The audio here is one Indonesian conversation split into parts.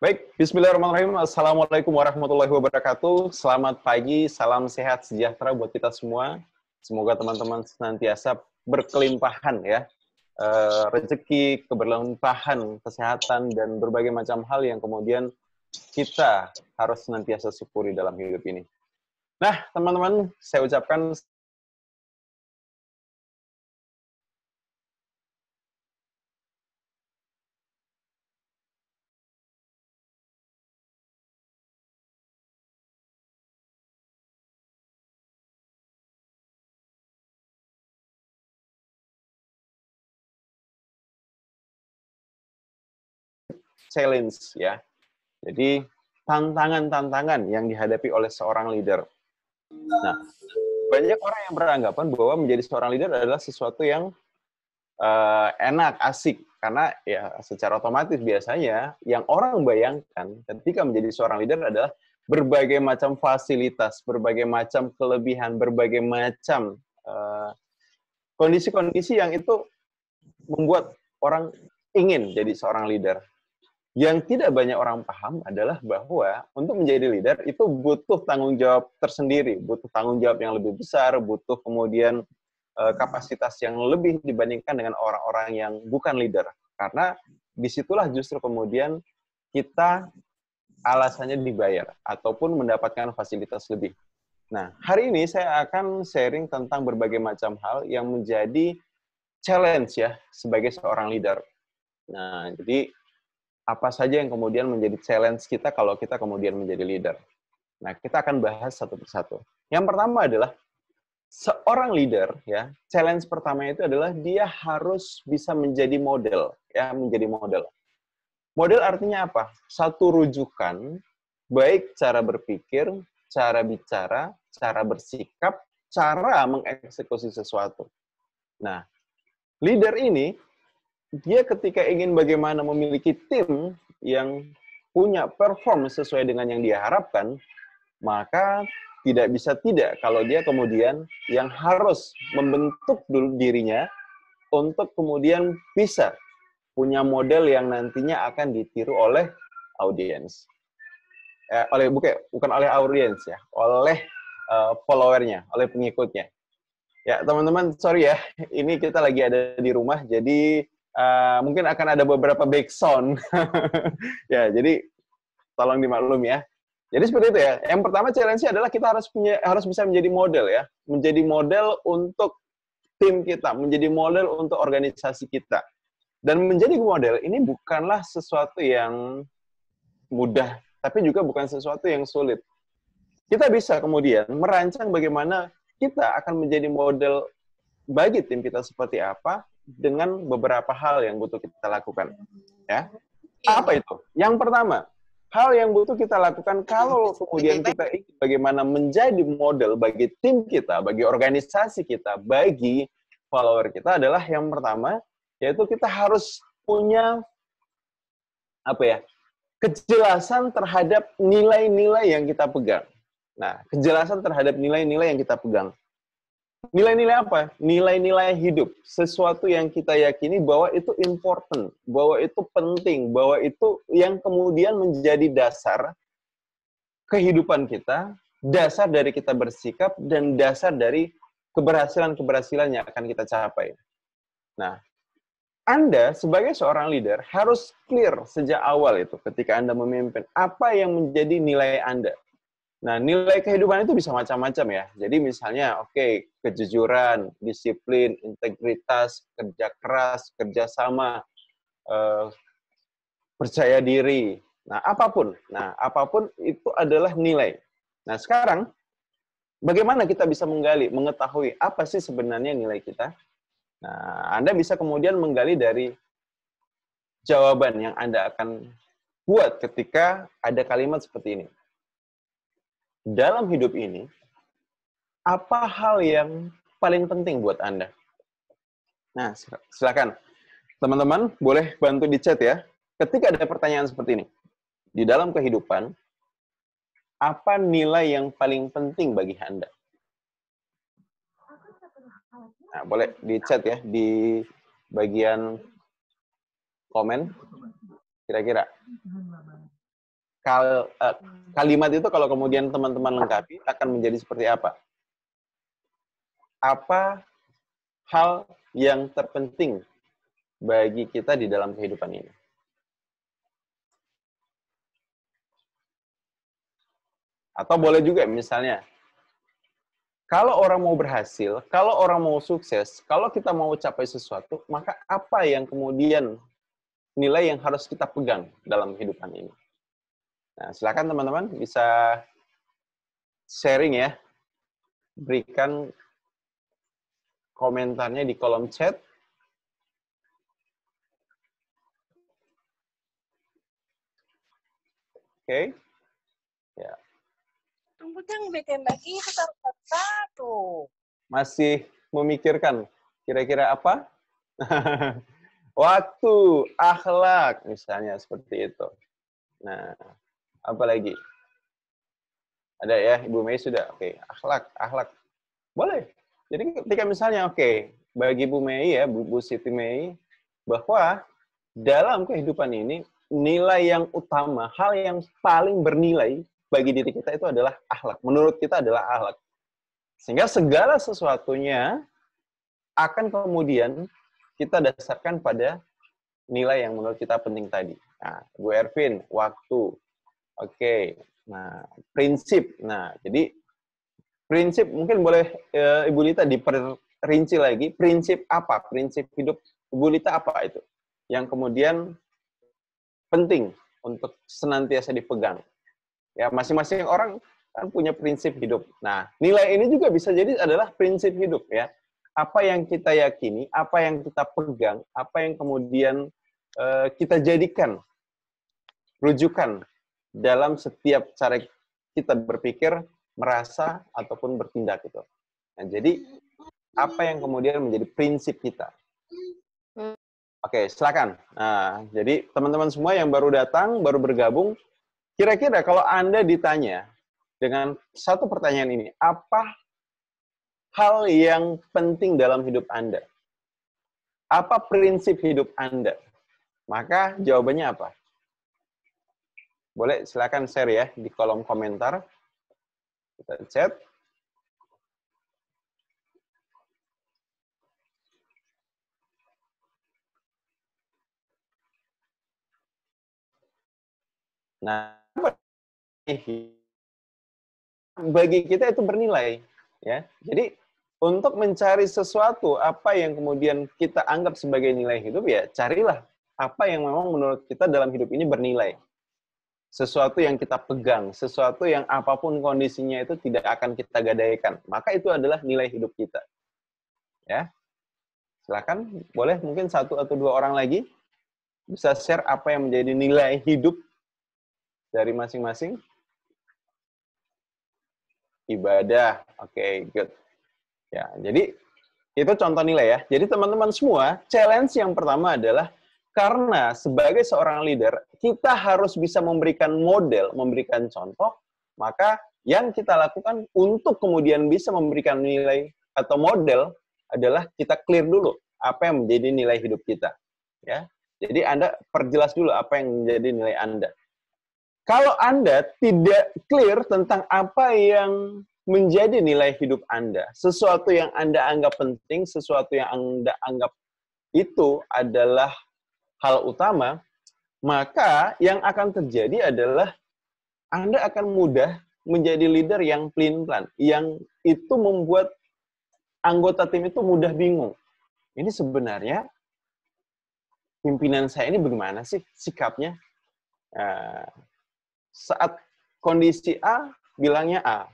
Baik, bismillahirrahmanirrahim. Assalamualaikum warahmatullahi wabarakatuh. Selamat pagi, salam sehat sejahtera buat kita semua. Semoga teman-teman senantiasa berkelimpahan ya. Rezeki, keberlimpahan, kesehatan, dan berbagai macam hal yang kemudian kita harus senantiasa syukuri dalam hidup ini. Nah, teman-teman, saya ucapkan challenge ya. Jadi, tantangan-tantangan yang dihadapi oleh seorang leader. Nah, banyak orang yang beranggapan bahwa menjadi seorang leader adalah sesuatu yang enak, asik. Karena ya secara otomatis biasanya yang orang bayangkan ketika menjadi seorang leader adalah berbagai macam fasilitas, berbagai macam kelebihan, berbagai macam kondisi-kondisi yang itu membuat orang ingin jadi seorang leader. Yang tidak banyak orang paham adalah bahwa untuk menjadi leader itu butuh tanggung jawab tersendiri, butuh tanggung jawab yang lebih besar, butuh kemudian kapasitas yang lebih dibandingkan dengan orang-orang yang bukan leader. Karena disitulah justru kemudian kita alasannya dibayar ataupun mendapatkan fasilitas lebih. Nah, hari ini saya akan sharing tentang berbagai macam hal yang menjadi challenge ya sebagai seorang leader. Nah, jadi apa saja yang kemudian menjadi challenge kita kalau kita kemudian menjadi leader. Nah, kita akan bahas satu persatu. Yang pertama adalah seorang leader ya, challenge pertama itu adalah dia harus bisa menjadi model ya, menjadi model. Model artinya apa? Satu rujukan baik cara berpikir, cara bicara, cara bersikap, cara mengeksekusi sesuatu. Nah, leader ini dia ketika ingin bagaimana memiliki tim yang punya perform sesuai dengan yang dia harapkan, maka tidak bisa tidak kalau dia kemudian yang harus membentuk dulu dirinya untuk kemudian bisa punya model yang nantinya akan ditiru oleh audiens. Bukan oleh audiens ya, oleh followernya, oleh pengikutnya. Ya, teman-teman, sorry ya, ini kita lagi ada di rumah, jadi mungkin akan ada beberapa background. Ya, jadi tolong dimaklum ya. Jadi seperti itu ya. Yang pertama challenge-nya adalah kita harus bisa menjadi model ya, menjadi model untuk tim kita, menjadi model untuk organisasi kita. Dan menjadi model ini bukanlah sesuatu yang mudah, tapi juga bukan sesuatu yang sulit. Kita bisa kemudian merancang bagaimana kita akan menjadi model bagi tim kita seperti apa dengan beberapa hal yang butuh kita lakukan. Ya. Apa itu? Yang pertama, hal yang butuh kita lakukan kalau kemudian kita ingin bagaimana menjadi model bagi tim kita, bagi organisasi kita, bagi follower kita adalah yang pertama, yaitu kita harus punya apa ya, kejelasan terhadap nilai-nilai yang kita pegang. Nah, kejelasan terhadap nilai-nilai yang kita pegang. Nilai-nilai apa? Nilai-nilai hidup. Sesuatu yang kita yakini bahwa itu important, bahwa itu penting, bahwa itu yang kemudian menjadi dasar kehidupan kita, dasar dari kita bersikap, dan dasar dari keberhasilan-keberhasilan yang akan kita capai. Nah, Anda sebagai seorang leader harus clear sejak awal itu ketika Anda memimpin. Apa yang menjadi nilai Anda? Nah, nilai kehidupan itu bisa macam-macam ya. Jadi misalnya, kejujuran, disiplin, integritas, kerja keras, kerjasama, percaya diri. Nah, apapun itu adalah nilai. Nah, sekarang bagaimana kita bisa mengetahui apa sih sebenarnya nilai kita? Nah, Anda bisa kemudian menggali dari jawaban yang Anda akan buat ketika ada kalimat seperti ini. Dalam hidup ini, apa hal yang paling penting buat Anda? Nah, silakan. Teman-teman, boleh bantu di chat ya. Ketika ada pertanyaan seperti ini, di dalam kehidupan, apa nilai yang paling penting bagi Anda? Nah, boleh di chat ya, di bagian komen, kira-kira. kalimat itu kalau kemudian teman-teman lengkapi akan menjadi seperti apa? Apa hal yang terpenting bagi kita di dalam kehidupan ini? Atau boleh juga misalnya, kalau orang mau berhasil, kalau orang mau sukses, kalau kita mau capai sesuatu, maka apa yang kemudian nilai yang harus kita pegang dalam kehidupan ini? Nah, silakan teman-teman bisa sharing ya, berikan komentarnya di kolom chat. Oke. Ya. Tunggu yang bikin lagi itu satu. Masih memikirkan kira-kira apa? Waktu, akhlak, misalnya seperti itu. Nah, apa lagi? Ada ya, Ibu Mei sudah. Oke, akhlak. Boleh. Jadi ketika misalnya, oke, bagi Bu Mei ya, Bu Siti Mei, bahwa dalam kehidupan ini, nilai yang utama, hal yang paling bernilai bagi diri kita itu adalah akhlak. Menurut kita adalah akhlak. Sehingga segala sesuatunya akan kemudian kita dasarkan pada nilai yang menurut kita penting tadi. Nah, Bu Ervin, waktu. Oke. Nah, prinsip. Nah, jadi prinsip mungkin boleh Ibu Lita diperinci lagi. Prinsip apa? Prinsip hidup Ibu Lita apa itu? Yang kemudian penting untuk senantiasa dipegang. Ya, masing-masing orang kan punya prinsip hidup. Nah, nilai ini juga bisa jadi adalah prinsip hidup ya. Apa yang kita yakini, apa yang kita pegang, apa yang kemudian kita jadikan rujukan dalam setiap cara kita berpikir, merasa, ataupun bertindak itu. Nah, jadi apa yang kemudian menjadi prinsip kita? Oke, silakan. Nah, jadi teman-teman semua yang baru datang, baru bergabung, kira-kira kalau Anda ditanya dengan satu pertanyaan ini, apa hal yang penting dalam hidup Anda? Apa prinsip hidup Anda? Maka jawabannya apa? Boleh silakan share ya di kolom komentar. Kita chat. Nah, bagi kita itu bernilai, ya. Jadi untuk mencari sesuatu apa yang kemudian kita anggap sebagai nilai hidup, ya carilah apa yang memang menurut kita dalam hidup ini bernilai. Sesuatu yang kita pegang, sesuatu yang apapun kondisinya itu tidak akan kita gadaikan. Maka itu adalah nilai hidup kita. Ya, silakan, boleh mungkin satu atau dua orang lagi bisa share apa yang menjadi nilai hidup dari masing-masing. Ibadah, oke, good. Ya, jadi itu contoh nilai ya. Jadi teman-teman semua, challenge yang pertama adalah karena sebagai seorang leader, kita harus bisa memberikan model, memberikan contoh, maka yang kita lakukan untuk kemudian bisa memberikan nilai atau model adalah kita clear dulu apa yang menjadi nilai hidup kita. Ya. Jadi Anda perjelas dulu apa yang menjadi nilai Anda. Kalau Anda tidak clear tentang apa yang menjadi nilai hidup Anda, sesuatu yang Anda anggap penting, sesuatu yang Anda anggap itu adalah hal utama, maka yang akan terjadi adalah Anda akan mudah menjadi leader yang pelin-pelan, yang itu membuat anggota tim itu mudah bingung. Ini sebenarnya pimpinan saya ini bagaimana sih sikapnya? Nah, saat kondisi A, bilangnya A.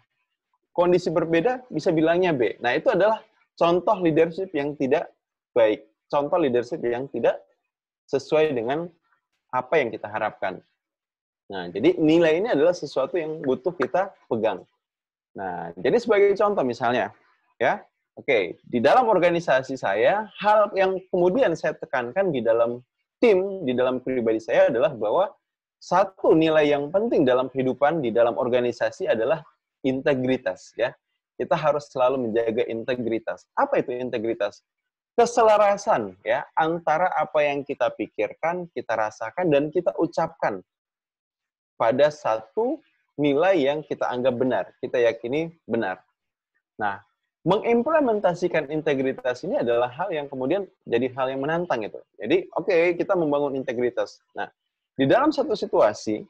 Kondisi berbeda, bisa bilangnya B. Nah, itu adalah contoh leadership yang tidak baik. Contoh leadership yang tidak sesuai dengan apa yang kita harapkan. Nah, jadi nilai ini adalah sesuatu yang butuh kita pegang. Nah, jadi sebagai contoh misalnya, ya, oke, di dalam organisasi saya, hal yang kemudian saya tekankan di dalam tim, di dalam pribadi saya adalah bahwa satu nilai yang penting dalam kehidupan di dalam organisasi adalah integritas, ya. Kita harus selalu menjaga integritas. Apa itu integritas? Keselarasan, ya, antara apa yang kita pikirkan, kita rasakan, dan kita ucapkan. pada satu nilai yang kita anggap benar, kita yakini benar. Nah, mengimplementasikan integritas ini adalah hal yang kemudian jadi hal yang menantang itu. Jadi, oke, kita membangun integritas. Nah, di dalam satu situasi,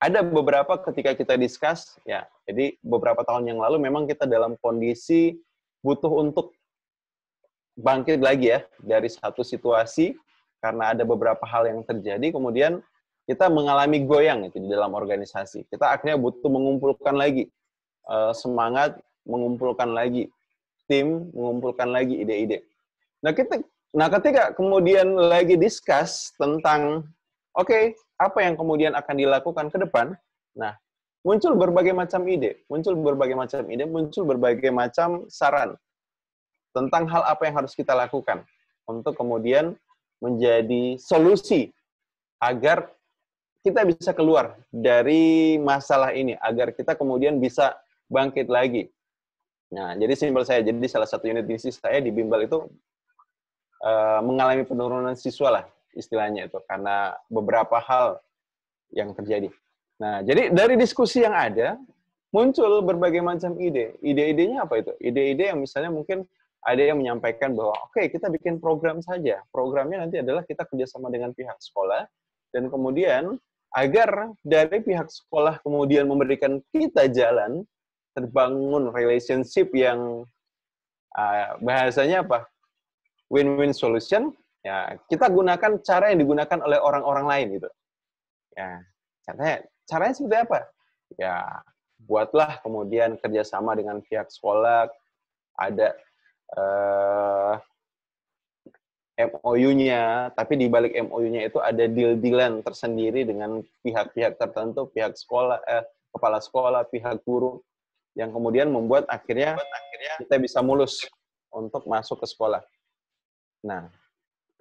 ada beberapa ketika kita discuss, ya, jadi beberapa tahun yang lalu memang kita dalam kondisi butuh untuk bangkit lagi ya dari satu situasi karena ada beberapa hal yang terjadi, kemudian kita mengalami goyang itu di dalam organisasi. Kita akhirnya butuh mengumpulkan lagi semangat, mengumpulkan lagi tim, mengumpulkan lagi ide-ide. Nah, ketika kemudian lagi discuss tentang oke, apa yang kemudian akan dilakukan ke depan, nah, muncul berbagai macam ide, muncul berbagai macam saran tentang hal apa yang harus kita lakukan untuk kemudian menjadi solusi agar kita bisa keluar dari masalah ini, agar kita kemudian bisa bangkit lagi. Nah, jadi simpel saya, jadi salah satu unit bisnis saya di Bimbel itu mengalami penurunan siswa lah, istilahnya itu, karena beberapa hal yang terjadi. Nah, jadi dari diskusi yang ada, muncul berbagai macam ide. Ide-idenya apa itu? Ide-ide yang misalnya mungkin ada yang menyampaikan bahwa, oke, kita bikin program saja. Programnya nanti adalah kita kerjasama dengan pihak sekolah, dan kemudian agar dari pihak sekolah kemudian memberikan kita jalan, terbangun relationship yang bahasanya apa? Win-win solution. Ya, kita gunakan cara yang digunakan oleh orang-orang lain gitu. Ya, caranya seperti apa? Ya, buatlah kemudian kerjasama dengan pihak sekolah, ada MOU-nya, tapi di balik MOU-nya itu ada deal-dealan tersendiri dengan pihak-pihak tertentu, pihak sekolah, kepala sekolah, pihak guru, yang kemudian membuat akhirnya kita bisa mulus untuk masuk ke sekolah. Nah,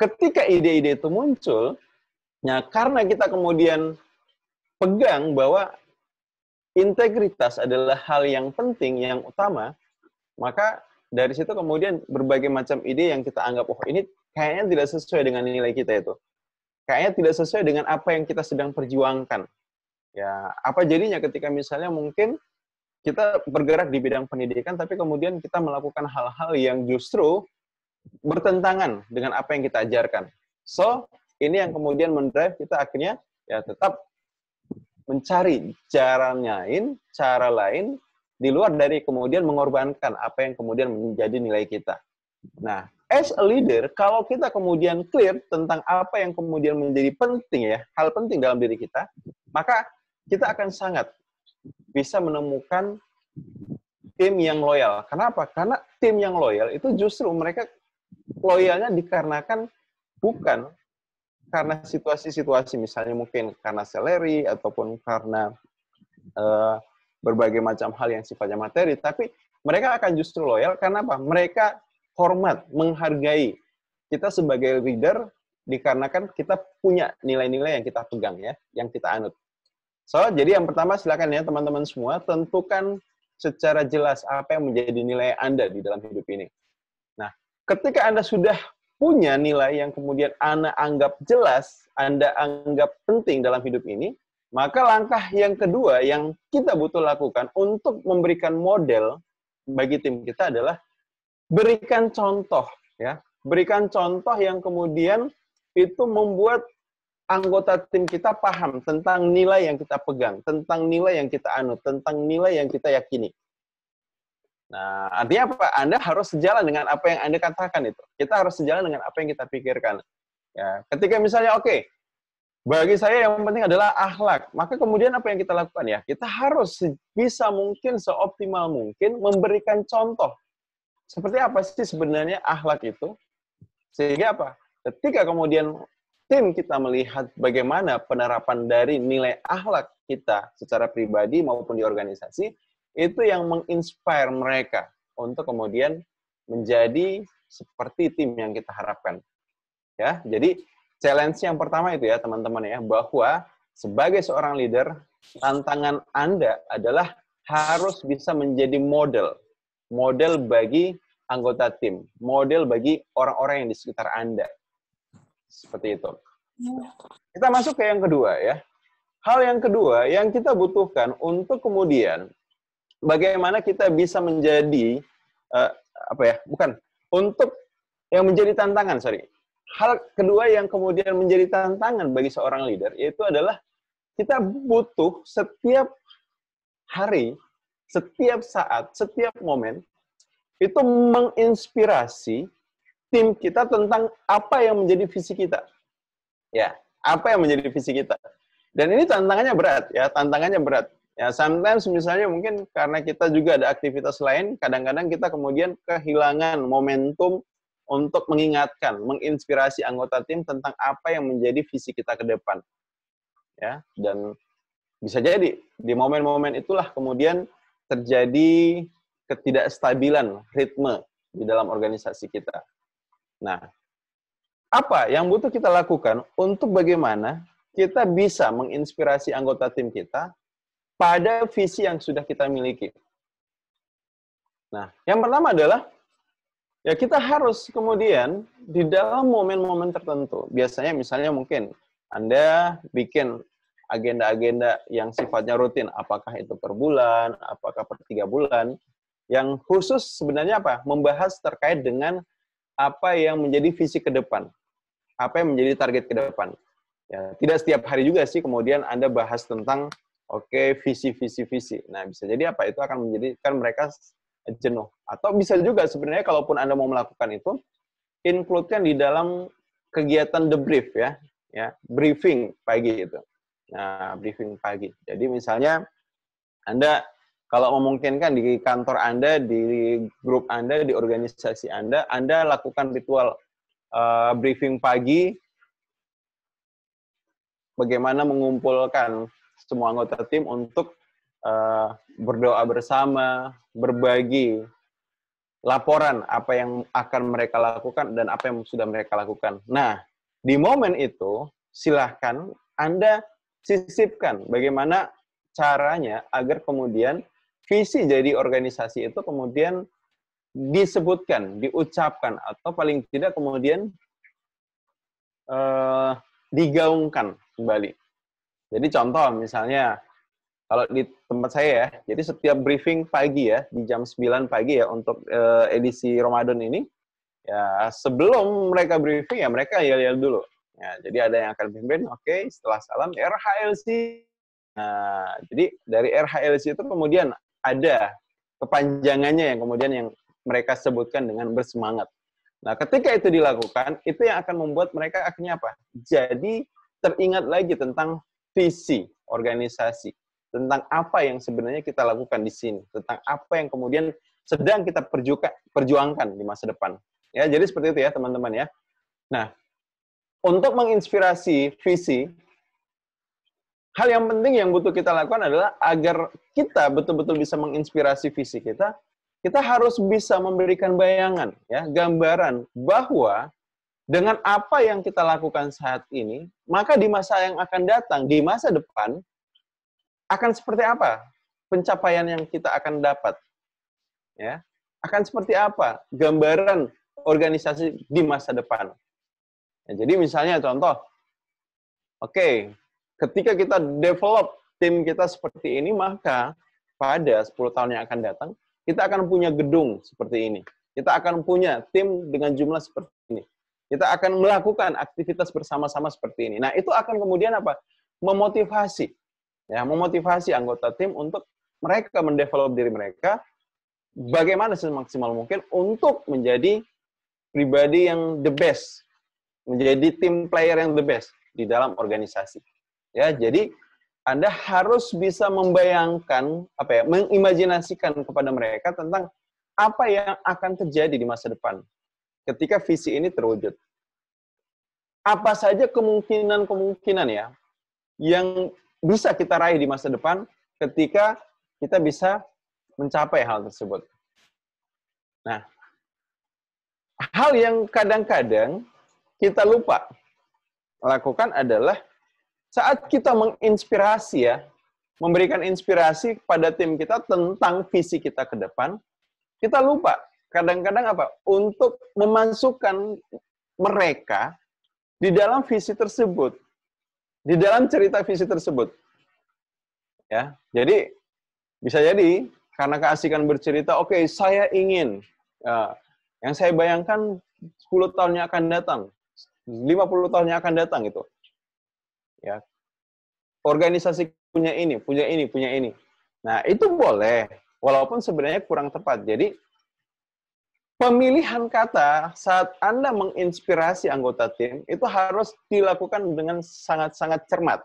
ketika ide-ide itu muncul, nah karena kita kemudian pegang bahwa integritas adalah hal yang penting, yang utama, maka dari situ kemudian berbagai macam ide yang kita anggap, oh ini kayaknya tidak sesuai dengan nilai kita itu. Kayaknya tidak sesuai dengan apa yang kita sedang perjuangkan. Ya, apa jadinya ketika misalnya mungkin kita bergerak di bidang pendidikan, tapi kemudian kita melakukan hal-hal yang justru bertentangan dengan apa yang kita ajarkan. So, ini yang kemudian mendrive kita akhirnya ya tetap mencari cara lain di luar dari kemudian mengorbankan apa yang kemudian menjadi nilai kita. Nah, as a leader, kalau kita kemudian clear tentang apa yang kemudian menjadi penting ya, hal penting dalam diri kita, maka kita akan sangat bisa menemukan tim yang loyal. Kenapa? Karena tim yang loyal itu justru mereka loyalnya dikarenakan bukan karena situasi-situasi, misalnya mungkin karena salary ataupun karena berbagai macam hal yang sifatnya materi, tapi mereka akan justru loyal karena apa? Mereka hormat, menghargai kita sebagai leader dikarenakan kita punya nilai-nilai yang kita pegang ya, yang kita anut. So, jadi yang pertama silakan ya teman-teman semua tentukan secara jelas apa yang menjadi nilai Anda di dalam hidup ini. Nah, ketika Anda sudah punya nilai yang kemudian Anda anggap jelas, Anda anggap penting dalam hidup ini, maka langkah yang kedua yang kita butuh lakukan untuk memberikan model bagi tim kita adalah berikan contoh, ya. Berikan contoh yang kemudian itu membuat anggota tim kita paham tentang nilai yang kita pegang, tentang nilai yang kita anut, tentang nilai yang kita yakini. Nah, artinya apa? Anda harus sejalan dengan apa yang Anda katakan itu. Kita harus sejalan dengan apa yang kita pikirkan. Ya, ketika misalnya, oke, bagi saya yang penting adalah akhlak. Maka kemudian apa yang kita lakukan ya? Kita harus bisa mungkin seoptimal mungkin memberikan contoh. Seperti apa sih sebenarnya akhlak itu? Sehingga apa? Ketika kemudian tim kita melihat bagaimana penerapan dari nilai akhlak kita secara pribadi maupun di organisasi, itu yang menginspire mereka untuk kemudian menjadi seperti tim yang kita harapkan. Ya, jadi challenge yang pertama itu ya teman-teman ya, bahwa sebagai seorang leader, tantangan Anda adalah harus bisa menjadi model bagi anggota tim, model bagi orang-orang yang di sekitar Anda. Seperti itu. Kita masuk ke yang kedua ya. hal yang kedua yang kita butuhkan untuk kemudian bagaimana kita bisa menjadi untuk yang menjadi tantangan, Hal kedua yang kemudian menjadi tantangan bagi seorang leader yaitu adalah kita butuh setiap hari, setiap saat, setiap momen itu menginspirasi tim kita tentang apa yang menjadi visi kita. Ya, apa yang menjadi visi kita. Dan ini tantangannya berat, ya, tantangannya berat. Ya, sometimes misalnya mungkin karena kita juga ada aktivitas lain, kadang-kadang kita kemudian kehilangan momentum untuk mengingatkan, menginspirasi anggota tim tentang apa yang menjadi visi kita ke depan. Ya, dan bisa jadi di momen-momen itulah kemudian terjadi ketidakstabilan ritme di dalam organisasi kita. Nah, apa yang butuh kita lakukan untuk bagaimana kita bisa menginspirasi anggota tim kita pada visi yang sudah kita miliki? Nah, yang pertama adalah ya kita harus kemudian di dalam momen-momen tertentu, biasanya misalnya mungkin Anda bikin agenda-agenda yang sifatnya rutin, apakah itu per bulan, apakah per 3 bulan, yang khusus sebenarnya apa? Membahas terkait dengan apa yang menjadi visi ke depan, apa yang menjadi target ke depan. Ya, tidak setiap hari juga sih kemudian Anda bahas tentang visi. Nah, bisa jadi apa? Itu akan menjadikan mereka jenuh. Atau bisa juga sebenarnya kalaupun Anda mau melakukan itu, include-kan di dalam kegiatan debrief ya, briefing pagi itu. Nah, briefing pagi. Jadi misalnya Anda kalau memungkinkan di kantor Anda, di grup Anda, di organisasi Anda lakukan ritual briefing pagi, bagaimana mengumpulkan semua anggota tim untuk berdoa bersama, berbagi laporan apa yang akan mereka lakukan dan apa yang sudah mereka lakukan. Nah, di momen itu silahkan Anda sisipkan bagaimana caranya agar kemudian visi jadi organisasi itu kemudian disebutkan, diucapkan, atau paling tidak kemudian digaungkan kembali. Jadi contoh misalnya, kalau di tempat saya ya, jadi setiap briefing pagi ya, di jam 9 pagi ya untuk edisi Ramadan ini, ya sebelum mereka briefing ya mereka yel-yel dulu. Ya, jadi ada yang akan pimpin, oke, setelah salam RHLC. Nah, jadi dari RHLC itu kemudian ada kepanjangannya yang kemudian yang mereka sebutkan dengan bersemangat. Nah, ketika itu dilakukan, itu yang akan membuat mereka akhirnya apa? Jadi teringat lagi tentang visi organisasi, tentang apa yang sebenarnya kita lakukan di sini, tentang apa yang kemudian sedang kita perjuangkan di masa depan. Ya, jadi seperti itu ya, teman-teman ya. Nah, untuk menginspirasi visi, hal yang penting yang butuh kita lakukan adalah agar kita betul-betul bisa menginspirasi visi kita, kita harus bisa memberikan bayangan, ya, gambaran bahwa dengan apa yang kita lakukan saat ini, maka di masa yang akan datang, di masa depan, akan seperti apa pencapaian yang kita akan dapat. Ya, akan seperti apa gambaran organisasi di masa depan. Ya, jadi misalnya contoh, ketika kita develop tim kita seperti ini, maka pada 10 tahun yang akan datang, kita akan punya gedung seperti ini. Kita akan punya tim dengan jumlah seperti ini. Kita akan melakukan aktivitas bersama-sama seperti ini. Nah, itu akan kemudian apa? Memotivasi. Ya, memotivasi anggota tim untuk mereka mendevelop diri mereka bagaimana semaksimal mungkin untuk menjadi pribadi yang the best, menjadi tim player yang the best di dalam organisasi. Ya, jadi Anda harus bisa membayangkan, mengimajinasikan kepada mereka tentang apa yang akan terjadi di masa depan ketika visi ini terwujud. Apa saja kemungkinan-kemungkinan ya yang bisa kita raih di masa depan ketika kita bisa mencapai hal tersebut. Nah, hal yang kadang-kadang kita lupa lakukan adalah saat kita menginspirasi ya, memberikan inspirasi pada tim kita tentang visi kita ke depan, kita lupa kadang-kadang untuk memasukkan mereka di dalam visi tersebut, di dalam cerita visi tersebut. Ya, jadi bisa jadi karena keasikan bercerita, oke, saya ingin, yang saya bayangkan 10 tahun yang akan datang, 50 tahun yang akan datang itu. Ya, organisasi punya ini, punya ini, punya ini. Nah, itu boleh, walaupun sebenarnya kurang tepat. Jadi, pemilihan kata saat Anda menginspirasi anggota tim, itu harus dilakukan dengan sangat-sangat cermat.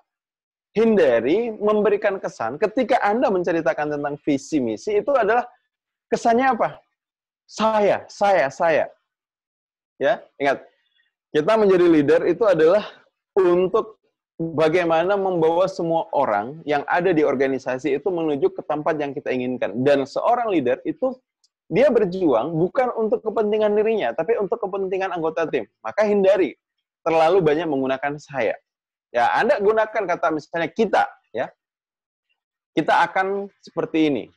Hindari memberikan kesan ketika Anda menceritakan tentang visi misi, itu adalah kesannya apa? Saya. Ya, ingat, kita menjadi leader itu adalah untuk bagaimana membawa semua orang yang ada di organisasi itu menuju ke tempat yang kita inginkan. Dan seorang leader itu dia berjuang bukan untuk kepentingan dirinya, tapi untuk kepentingan anggota tim. Maka hindari terlalu banyak menggunakan saya. Ya, Anda gunakan kata misalnya kita, ya. Kita akan seperti ini.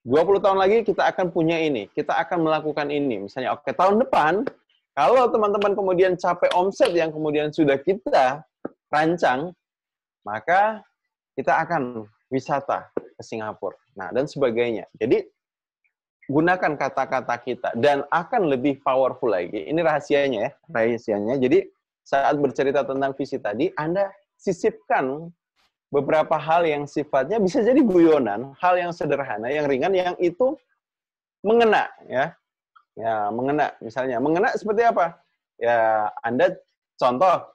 20 tahun lagi kita akan punya ini, kita akan melakukan ini. Misalnya, oke, tahun depan kalau teman-teman kemudian capai omset yang kemudian sudah kita rancang, maka kita akan wisata ke Singapura. Nah, dan sebagainya. Jadi, gunakan kata-kata kita dan akan lebih powerful lagi. Ini rahasianya ya, rahasianya. Jadi, saat bercerita tentang visi tadi, Anda sisipkan beberapa hal yang sifatnya bisa jadi guyonan, hal yang sederhana, yang ringan, yang itu mengena, ya. Ya, mengena. Misalnya, mengena seperti apa? Ya, Anda contoh,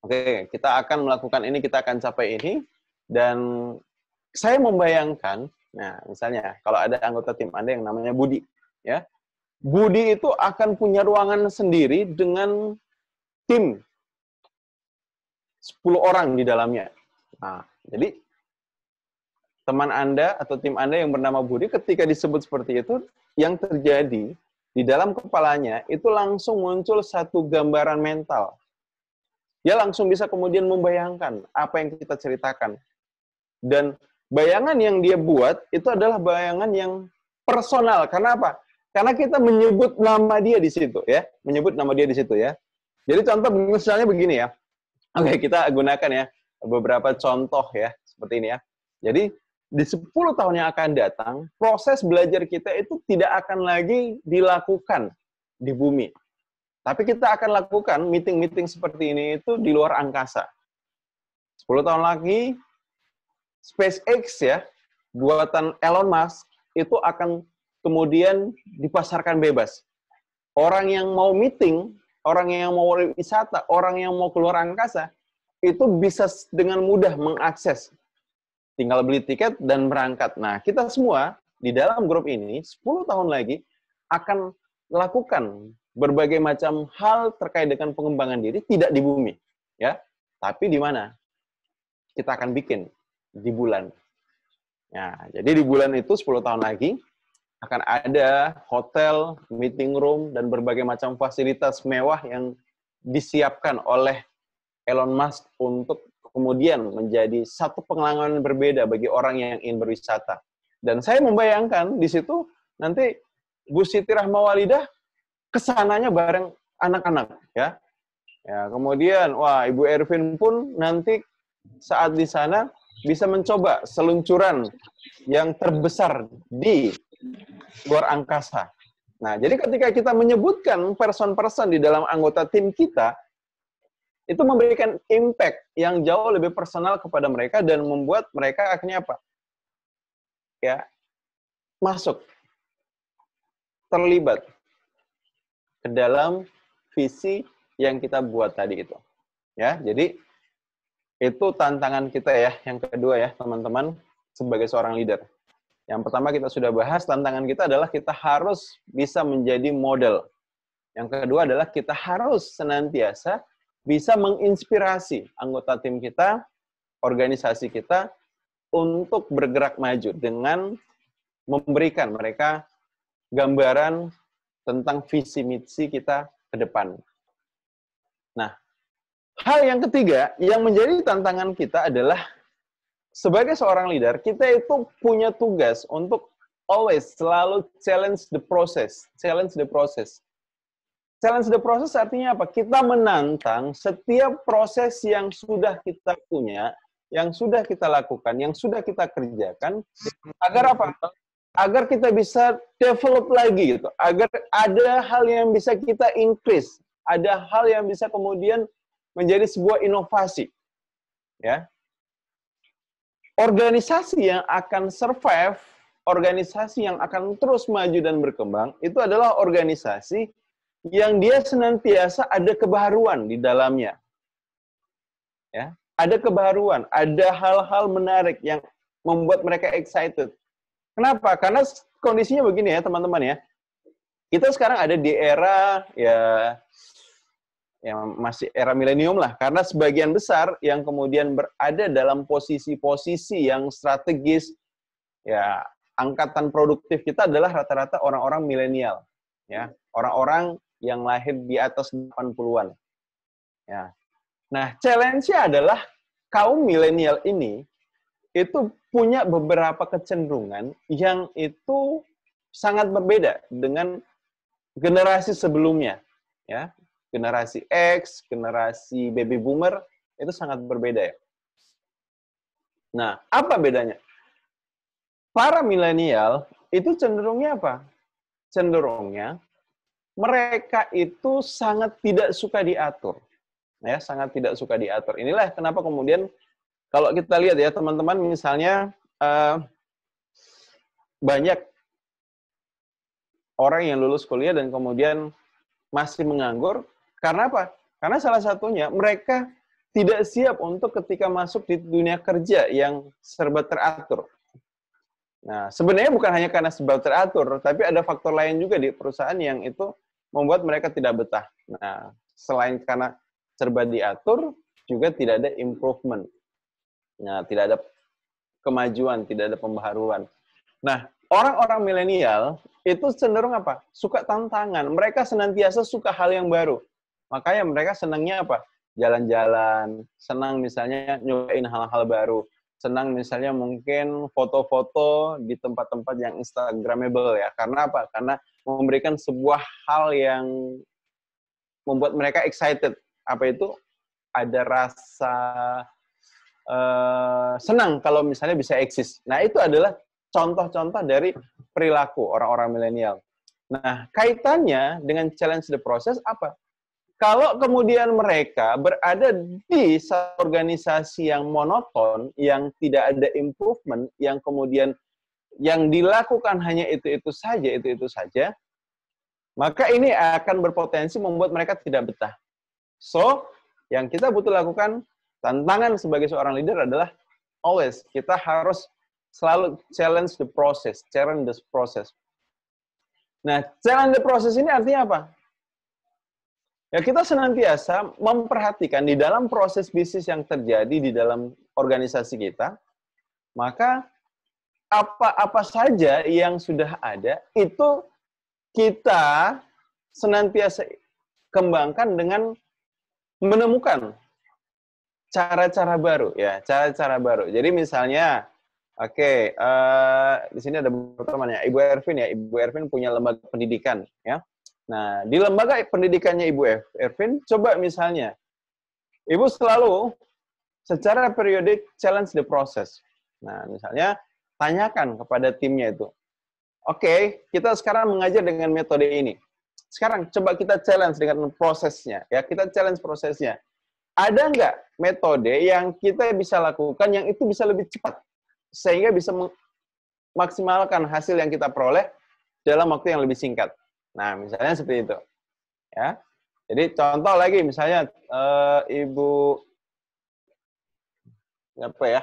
oke, kita akan melakukan ini, kita akan capai ini, dan saya membayangkan, nah, misalnya, kalau ada anggota tim Anda yang namanya Budi, ya, Budi itu akan punya ruangan sendiri dengan tim 10 orang di dalamnya. Nah, jadi teman Anda atau tim Anda yang bernama Budi ketika disebut seperti itu, yang terjadi di dalam kepalanya itu langsung muncul satu gambaran mental. Dia langsung bisa kemudian membayangkan apa yang kita ceritakan. Dan bayangan yang dia buat itu adalah bayangan yang personal. Karena apa? Karena kita menyebut nama dia di situ, ya. Menyebut nama dia di situ, ya. Jadi contoh misalnya begini ya. Oke, kita gunakan ya beberapa contoh ya, seperti ini ya. Jadi, di 10 tahun yang akan datang, proses belajar kita itu tidak akan lagi dilakukan di bumi. Tapi kita akan lakukan meeting-meeting seperti ini itu di luar angkasa. 10 tahun lagi, SpaceX ya, buatan Elon Musk, itu akan kemudian dipasarkan bebas. Orang yang mau meeting, orang yang mau wisata, orang yang mau keluar angkasa, itu bisa dengan mudah mengakses. Tinggal beli tiket dan berangkat. Nah, kita semua di dalam grup ini, 10 tahun lagi, akan lakukan berbagai macam hal terkait dengan pengembangan diri, tidak di bumi. Ya, tapi di mana? Kita akan bikin di bulan. Nah, jadi di bulan itu 10 tahun lagi, akan ada hotel, meeting room, dan berbagai macam fasilitas mewah yang disiapkan oleh Elon Musk untuk kemudian menjadi satu pengalaman berbeda bagi orang yang ingin berwisata. Dan saya membayangkan di situ nanti Bu Siti Rahmawalidah kesananya bareng anak-anak, ya. Ya, kemudian wah Ibu Ervin pun nanti saat di sana bisa mencoba seluncuran yang terbesar di luar angkasa. Nah, jadi ketika kita menyebutkan person-person di dalam anggota tim kita, itu memberikan impact yang jauh lebih personal kepada mereka dan membuat mereka akhirnya apa? Ya, masuk, terlibat ke dalam visi yang kita buat tadi itu. Ya, jadi itu tantangan kita ya, yang kedua ya, teman-teman, sebagai seorang leader. Yang pertama kita sudah bahas, tantangan kita adalah kita harus bisa menjadi model. Yang kedua adalah kita harus senantiasa bisa menginspirasi anggota tim kita, organisasi kita, untuk bergerak maju dengan memberikan mereka gambaran tentang visi misi kita ke depan. Nah, hal yang ketiga yang menjadi tantangan kita adalah sebagai seorang leader, kita itu punya tugas untuk always selalu challenge the process. Challenge the process. Challenge the process artinya apa? Kita menantang setiap proses yang sudah kita punya yang sudah kita lakukan, yang sudah kita kerjakan, agar apa? Agar kita bisa develop lagi gitu, agar ada hal yang bisa kita increase, ada hal yang bisa kemudian menjadi sebuah inovasi, ya. Organisasi yang akan survive, organisasi yang akan terus maju dan berkembang, itu adalah organisasi yang dia senantiasa ada kebaruan di dalamnya. Ya, ada kebaruan, ada hal-hal menarik yang membuat mereka excited. Kenapa? Karena kondisinya begini ya, teman-teman ya. Kita sekarang ada di era ya yang masih era milenium lah, karena sebagian besar yang kemudian berada dalam posisi-posisi yang strategis, ya angkatan produktif kita adalah rata-rata orang-orang milenial, ya orang-orang yang lahir di atas 80-an. Ya. Nah, challenge-nya adalah kaum milenial ini itu punya beberapa kecenderungan yang itu sangat berbeda dengan generasi sebelumnya, ya. Generasi X, generasi baby boomer, itu sangat berbeda ya. Nah, apa bedanya? Para milenial itu cenderungnya apa? Cenderungnya mereka itu sangat tidak suka diatur. Ya, sangat tidak suka diatur. Inilah kenapa kemudian kalau kita lihat ya teman-teman, misalnya banyak orang yang lulus kuliah dan kemudian masih menganggur. Karena apa? Karena salah satunya mereka tidak siap untuk ketika masuk di dunia kerja yang serba teratur. Nah, sebenarnya bukan hanya karena serba teratur, tapi ada faktor lain juga di perusahaan yang itu membuat mereka tidak betah. Nah, selain karena serba diatur, juga tidak ada improvement. Nah, tidak ada kemajuan, tidak ada pembaharuan. Nah, orang-orang milenial itu cenderung apa? Suka tantangan. Mereka senantiasa suka hal yang baru. Makanya mereka senangnya apa? Jalan-jalan, senang misalnya nyobain hal-hal baru. Senang misalnya mungkin foto-foto di tempat-tempat yang instagramable ya. Karena apa? Karena memberikan sebuah hal yang membuat mereka excited. Apa itu? Ada rasa senang kalau misalnya bisa eksis. Nah, itu adalah contoh-contoh dari perilaku orang-orang milenial. Nah, kaitannya dengan challenge the process apa? Kalau kemudian mereka berada di satu organisasi yang monoton, yang tidak ada improvement, yang kemudian yang dilakukan hanya itu-itu saja, maka ini akan berpotensi membuat mereka tidak betah. So, yang kita butuh lakukan, tantangan sebagai seorang leader adalah always kita harus selalu challenge the process. Nah, challenge the process ini artinya apa? Ya, kita senantiasa memperhatikan di dalam proses bisnis yang terjadi di dalam organisasi kita, maka apa-apa saja yang sudah ada, itu kita senantiasa kembangkan dengan menemukan cara-cara baru, ya, cara-cara baru. Jadi misalnya, oke, di sini ada beberapa teman ya, Ibu Ervin ya, Ibu Ervin punya lembaga pendidikan, ya. Nah, di lembaga pendidikannya Ibu Ervin, coba misalnya, Ibu selalu secara periodik challenge the process. Nah, misalnya, tanyakan kepada timnya itu, oke, kita sekarang mengajar dengan metode ini. Sekarang coba kita challenge dengan prosesnya, ya, kita challenge prosesnya. Ada nggak metode yang kita bisa lakukan yang itu bisa lebih cepat, sehingga bisa memaksimalkan hasil yang kita peroleh dalam waktu yang lebih singkat. Nah, misalnya seperti itu. Ya. Jadi contoh lagi, misalnya Ibu apa ya?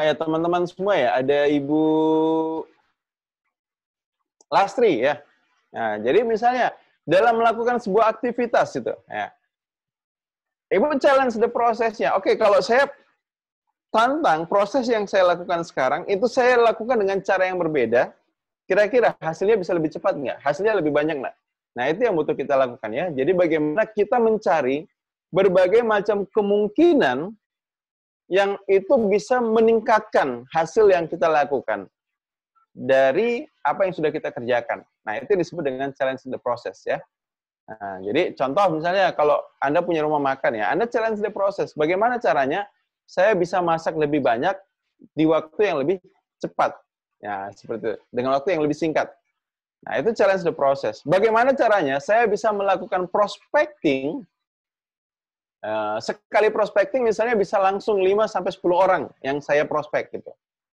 Ya teman-teman semua ya, ada Ibu Lastri ya. Nah, jadi misalnya dalam melakukan sebuah aktivitas itu, ya, Ibu challenge the prosesnya. Oke, kalau saya tantang proses yang saya lakukan sekarang, itu saya lakukan dengan cara yang berbeda, kira-kira hasilnya bisa lebih cepat nggak? Hasilnya lebih banyak nggak? Nah, itu yang butuh kita lakukan ya. Jadi bagaimana kita mencari berbagai macam kemungkinan yang itu bisa meningkatkan hasil yang kita lakukan dari apa yang sudah kita kerjakan. Nah, itu disebut dengan challenge the process ya. Nah, jadi contoh misalnya kalau Anda punya rumah makan ya, Anda challenge the process. Bagaimana caranya saya bisa masak lebih banyak di waktu yang lebih cepat. Ya, seperti itu. Dengan waktu yang lebih singkat. Nah, itu challenge the process. Bagaimana caranya saya bisa melakukan prospecting, sekali prospecting misalnya bisa langsung 5-10 orang yang saya prospek gitu.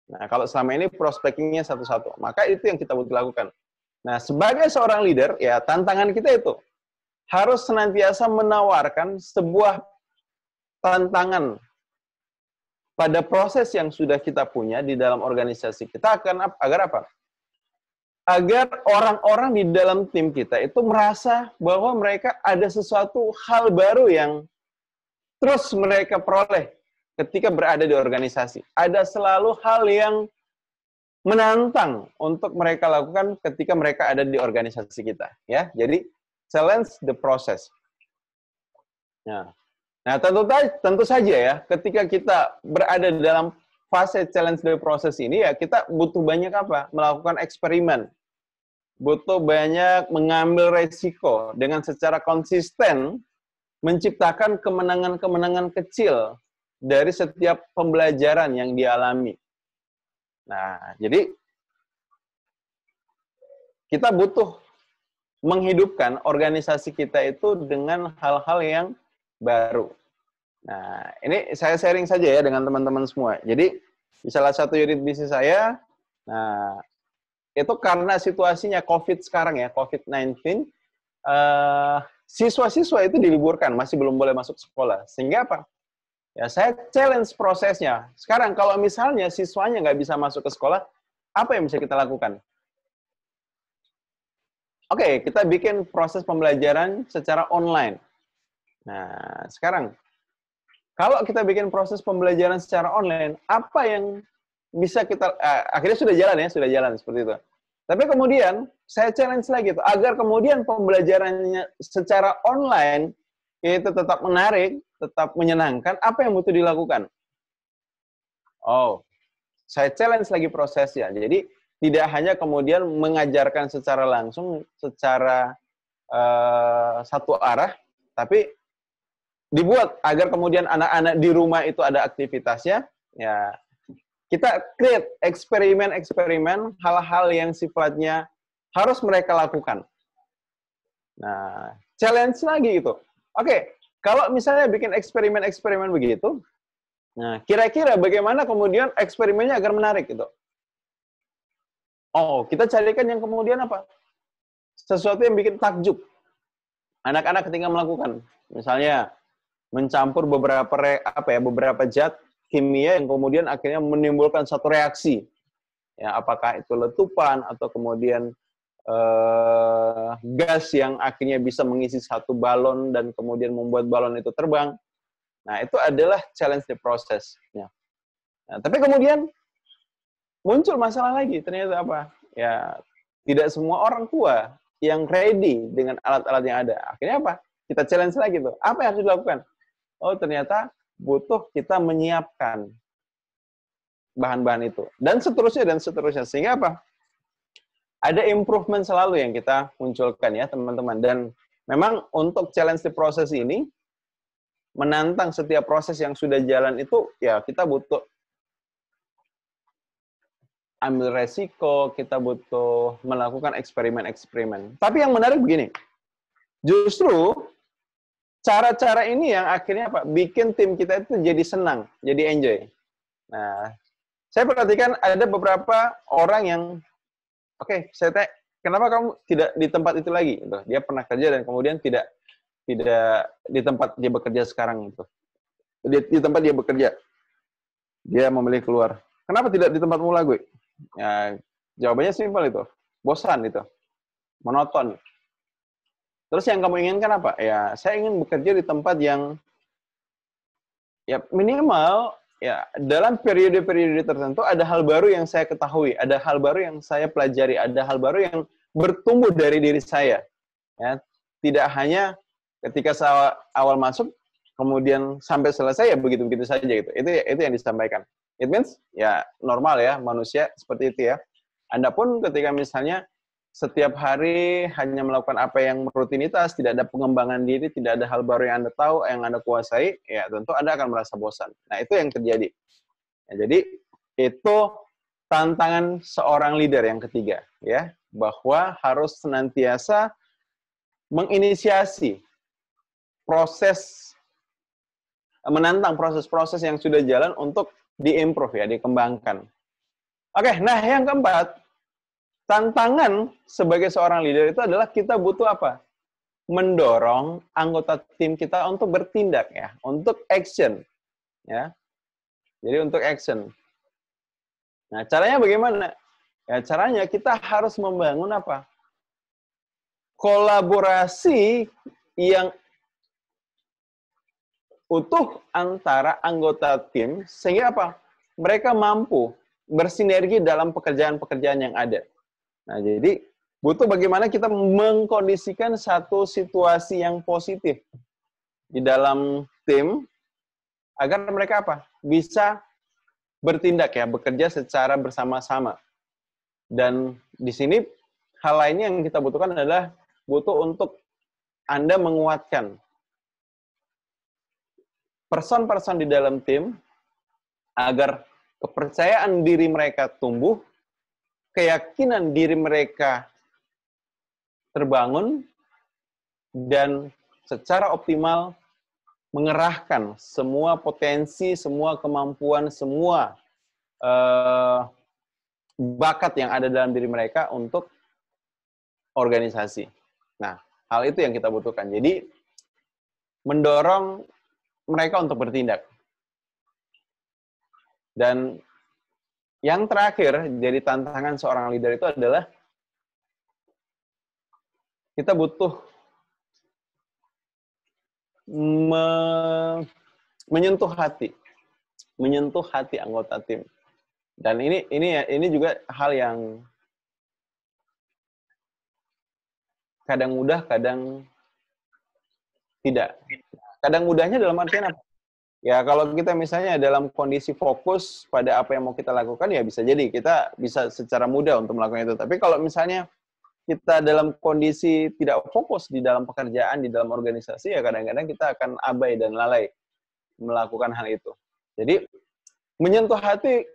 Nah, kalau selama ini prospectingnya satu-satu, maka itu yang kita butuh lakukan. Nah, sebagai seorang leader, ya tantangan kita itu harus senantiasa menawarkan sebuah tantangan pada proses yang sudah kita punya di dalam organisasi kita agar apa? Agar orang-orang di dalam tim kita itu merasa bahwa mereka ada sesuatu hal baru yang terus mereka peroleh ketika berada di organisasi. Ada selalu hal yang menantang untuk mereka lakukan ketika mereka ada di organisasi kita, ya. Jadi challenge the process. Nah, tentu saja ya, ketika kita berada dalam fase challenge the process ini ya kita butuh banyak apa? Melakukan eksperimen. Butuh banyak mengambil resiko dengan secara konsisten menciptakan kemenangan-kemenangan kecil dari setiap pembelajaran yang dialami. Nah, jadi kita butuh menghidupkan organisasi kita itu dengan hal-hal yang baru. Nah, ini saya sharing saja ya dengan teman-teman semua. Jadi, di salah satu unit bisnis saya, nah, itu karena situasinya COVID sekarang ya, COVID-19, siswa-siswa itu diliburkan, masih belum boleh masuk sekolah. Sehingga apa? Ya, saya challenge prosesnya. Sekarang kalau misalnya siswanya nggak bisa masuk ke sekolah, apa yang bisa kita lakukan? Oke, kita bikin proses pembelajaran secara online. Nah, sekarang, kalau kita bikin proses pembelajaran secara online, apa yang bisa kita, akhirnya sudah jalan seperti itu. Tapi kemudian, saya challenge lagi tuh, agar kemudian pembelajarannya secara online itu tetap menarik, tetap menyenangkan, apa yang butuh dilakukan? Oh, saya challenge lagi prosesnya. Jadi, tidak hanya kemudian mengajarkan secara langsung, secara satu arah, tapi dibuat agar kemudian anak-anak di rumah itu ada aktivitasnya. Ya, kita create eksperimen-eksperimen, hal-hal yang sifatnya harus mereka lakukan. Nah, challenge lagi itu. Oke, kalau misalnya bikin eksperimen-eksperimen begitu, nah, kira-kira bagaimana kemudian eksperimennya agar menarik gitu? Oh, kita carikan yang kemudian apa? Sesuatu yang bikin takjub. Anak-anak ketika melakukan, misalnya mencampur beberapa zat kimia yang kemudian akhirnya menimbulkan satu reaksi. Ya, apakah itu letupan atau kemudian gas yang akhirnya bisa mengisi satu balon dan kemudian membuat balon itu terbang. Nah, itu adalah challenge the process. Ya. Nah, tapi kemudian muncul masalah lagi, ternyata apa? Ya, tidak semua orang tua yang ready dengan alat-alat yang ada. Akhirnya apa? Kita challenge lagi tuh. Apa yang harus dilakukan? Oh, ternyata butuh kita menyiapkan bahan-bahan itu. Dan seterusnya, dan seterusnya. Sehingga apa? Ada improvement selalu yang kita munculkan ya, teman-teman. Dan memang untuk challenge the process ini, menantang setiap proses yang sudah jalan itu, ya kita butuh ambil resiko, kita butuh melakukan eksperimen-eksperimen. Tapi yang menarik begini, justru cara-cara ini yang akhirnya apa? Bikin tim kita itu jadi senang, jadi enjoy. Nah, saya perhatikan ada beberapa orang yang, oke, saya tanya, kenapa kamu tidak di tempat itu lagi? Gitu. Dia pernah kerja dan kemudian tidak di tempat dia bekerja sekarang itu. Di tempat dia bekerja, dia memilih keluar. Kenapa tidak di tempatmu lagi? Ya, jawabannya simpel itu, bosan itu, monoton. Terus yang kamu inginkan apa? Ya, saya ingin bekerja di tempat yang ya minimal ya dalam periode-periode tertentu ada hal baru yang saya ketahui, ada hal baru yang saya pelajari, ada hal baru yang bertumbuh dari diri saya. Ya, tidak hanya ketika saya awal masuk kemudian sampai selesai ya begitu-begitu saja gitu. Itu yang disampaikan. It means ya normal ya manusia seperti itu ya. Anda pun ketika misalnya setiap hari hanya melakukan apa yang rutinitas, tidak ada pengembangan diri, tidak ada hal baru yang Anda tahu, yang Anda kuasai, ya tentu Anda akan merasa bosan. Nah, itu yang terjadi. Ya, jadi, itu tantangan seorang leader yang ketiga, ya, bahwa harus senantiasa menginisiasi proses, menantang proses-proses yang sudah jalan untuk diimprove, ya, dikembangkan. Oke, nah yang keempat, tantangan sebagai seorang leader itu adalah kita butuh apa? Mendorong anggota tim kita untuk bertindak, ya, untuk action, ya. Jadi untuk action. Nah, caranya bagaimana? Ya, caranya kita harus membangun apa? Kolaborasi yang utuh antara anggota tim sehingga apa? Mereka mampu bersinergi dalam pekerjaan-pekerjaan yang ada. Nah, jadi butuh bagaimana kita mengkondisikan satu situasi yang positif di dalam tim agar mereka apa? Bisa bertindak, ya, bekerja secara bersama-sama. Dan di sini hal lainnya yang kita butuhkan adalah butuh untuk Anda menguatkan person-person di dalam tim agar kepercayaan diri mereka tumbuh, keyakinan diri mereka terbangun, dan secara optimal mengerahkan semua potensi, semua kemampuan, semua bakat yang ada dalam diri mereka untuk organisasi. Nah, hal itu yang kita butuhkan. Jadi, mendorong mereka untuk bertindak. Dan yang terakhir, jadi tantangan seorang leader itu adalah kita butuh menyentuh hati anggota tim. Dan ini juga hal yang kadang mudah, kadang tidak. Kadang mudahnya dalam artian apa? Ya, kalau kita misalnya dalam kondisi fokus pada apa yang mau kita lakukan, ya bisa jadi kita bisa secara mudah untuk melakukan itu. Tapi kalau misalnya kita dalam kondisi tidak fokus di dalam pekerjaan, di dalam organisasi, ya kadang-kadang kita akan abai dan lalai melakukan hal itu. Jadi, menyentuh hati,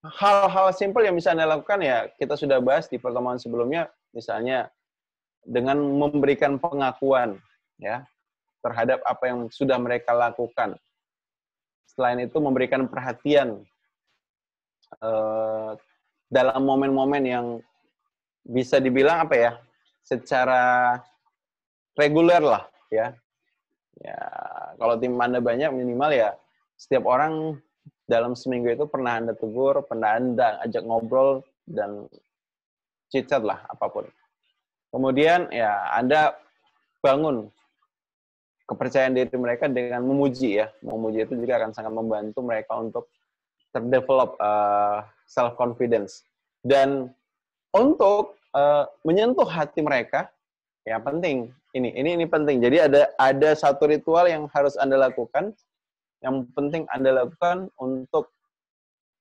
hal-hal simpel yang bisa Anda lakukan, ya kita sudah bahas di pertemuan sebelumnya, misalnya dengan memberikan pengakuan, ya, terhadap apa yang sudah mereka lakukan. Selain itu, memberikan perhatian dalam momen-momen yang bisa dibilang apa ya, secara reguler lah, ya. Ya, kalau tim Anda banyak, minimal ya setiap orang dalam seminggu itu pernah Anda tegur, pernah Anda ajak ngobrol, dan chit-chat lah, apapun. Kemudian ya Anda bangun kepercayaan diri mereka dengan memuji, ya. Memuji itu juga akan sangat membantu mereka untuk terdevelop self-confidence. Dan untuk menyentuh hati mereka, ya penting. Ini penting. Jadi ada satu ritual yang harus Anda lakukan, yang penting Anda lakukan untuk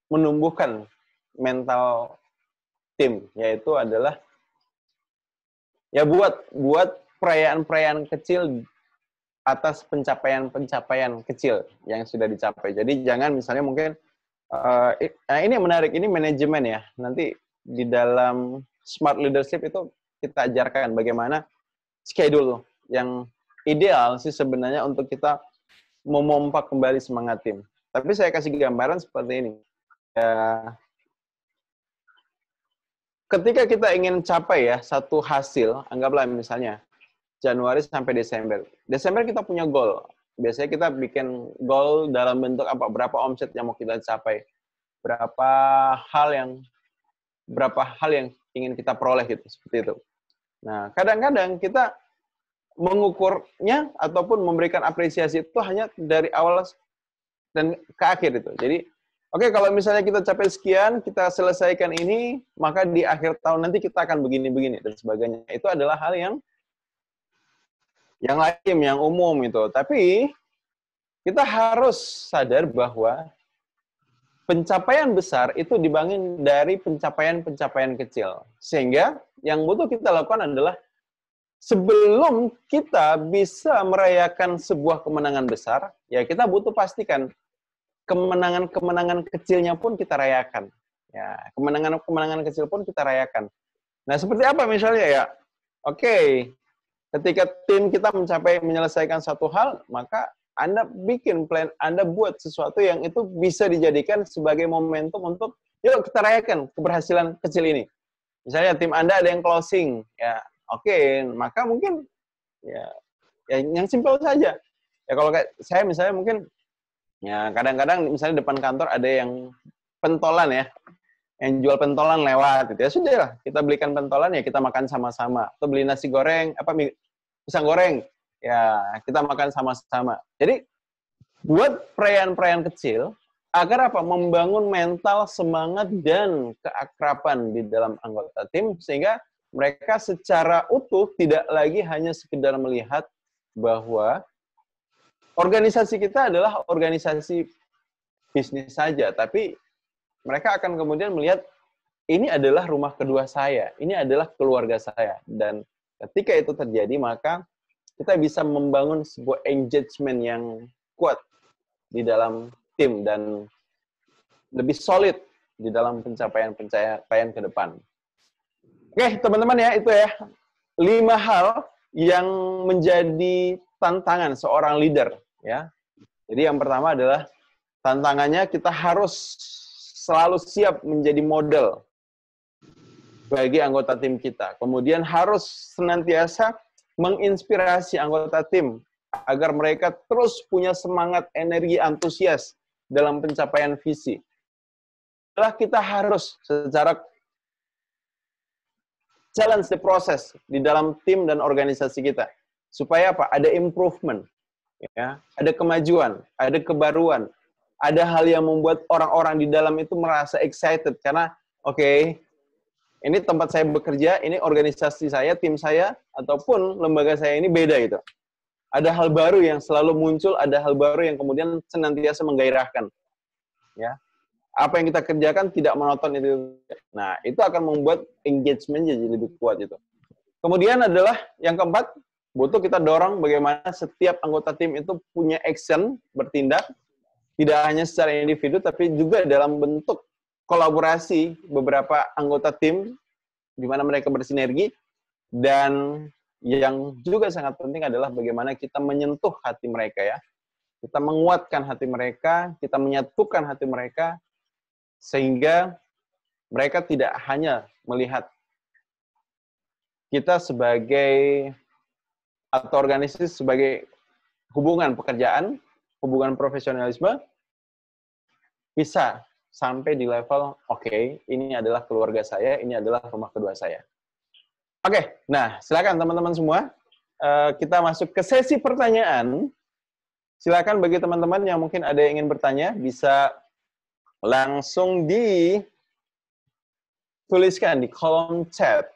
menumbuhkan mental tim, yaitu adalah ya buat perayaan-perayaan kecil atas pencapaian-pencapaian kecil yang sudah dicapai. Jadi jangan misalnya mungkin ini menarik, ini manajemen, ya. Nanti di dalam smart leadership itu kita ajarkan bagaimana schedule yang ideal sih sebenarnya untuk kita memompa kembali semangat tim. Tapi saya kasih gambaran seperti ini. Ya, ketika kita ingin capai ya satu hasil, anggaplah misalnya Januari sampai Desember. Desember kita punya goal. Biasanya kita bikin goal dalam bentuk apa? Berapa omset yang mau kita capai? Berapa hal yang ingin kita peroleh gitu, seperti itu. Nah, kadang-kadang kita mengukurnya ataupun memberikan apresiasi itu hanya dari awal dan ke akhir itu. Jadi, oke, kalau misalnya kita capai sekian, kita selesaikan ini, maka di akhir tahun nanti kita akan begini-begini dan sebagainya. Itu adalah hal yang lain, yang umum itu. Tapi kita harus sadar bahwa pencapaian besar itu dibangun dari pencapaian-pencapaian kecil. Sehingga yang butuh kita lakukan adalah sebelum kita bisa merayakan sebuah kemenangan besar, ya kita butuh pastikan kemenangan-kemenangan kecilnya pun kita rayakan. Ya, kemenangan-kemenangan kecil pun kita rayakan. Nah, seperti apa misalnya ya? Oke, ketika tim kita menyelesaikan satu hal, maka Anda bikin plan, Anda buat sesuatu yang itu bisa dijadikan sebagai momentum untuk, yuk kita rayakan keberhasilan kecil ini. Misalnya tim Anda ada yang closing, ya oke, maka mungkin ya yang simpel saja. Ya kalau kayak saya misalnya mungkin ya kadang-kadang misalnya depan kantor ada yang pentolan ya, yang jual pentolan lewat gitu ya, sudah lah kita belikan pentolan ya kita makan sama-sama. Atau beli nasi goreng, pisang goreng, ya kita makan sama-sama. Jadi buat perayaan-perayaan kecil agar apa? Membangun mental, semangat, dan keakraban di dalam anggota tim sehingga mereka secara utuh tidak lagi hanya sekedar melihat bahwa organisasi kita adalah organisasi bisnis saja, tapi mereka akan kemudian melihat ini adalah rumah kedua saya, ini adalah keluarga saya. Dan ketika itu terjadi, maka kita bisa membangun sebuah engagement yang kuat di dalam tim dan lebih solid di dalam pencapaian ke depan. Oke, teman-teman ya, itu ya 5 hal yang menjadi tantangan seorang leader ya. Jadi yang pertama adalah tantangannya kita harus selalu siap menjadi model bagi anggota tim kita. Kemudian harus senantiasa menginspirasi anggota tim agar mereka terus punya semangat, energi, antusias dalam pencapaian visi. Setelah kita harus secara challenge the process di dalam tim dan organisasi kita. Supaya apa? Ada improvement, ya, ada kemajuan, ada kebaruan, ada hal yang membuat orang-orang di dalam itu merasa excited karena oke, ini tempat saya bekerja, ini organisasi saya, tim saya ataupun lembaga saya ini beda itu. Ada hal baru yang selalu muncul, ada hal baru yang kemudian senantiasa menggairahkan. Ya. Apa yang kita kerjakan tidak monoton itu. Nah, itu akan membuat engagement jadi lebih kuat itu. Kemudian adalah yang keempat, butuh kita dorong bagaimana setiap anggota tim itu punya action, bertindak, tidak hanya secara individu, tapi juga dalam bentuk kolaborasi beberapa anggota tim, di mana mereka bersinergi, dan yang juga sangat penting adalah bagaimana kita menyentuh hati mereka ya. Kita menguatkan hati mereka, kita menyatukan hati mereka, sehingga mereka tidak hanya melihat kita sebagai atau organisasi sebagai hubungan pekerjaan, hubungan profesionalisme, bisa sampai di level, oke, ini adalah keluarga saya, ini adalah rumah kedua saya. Oke, nah silakan teman-teman semua, kita masuk ke sesi pertanyaan. Silakan bagi teman-teman yang mungkin ada yang ingin bertanya, bisa langsung dituliskan di kolom chat.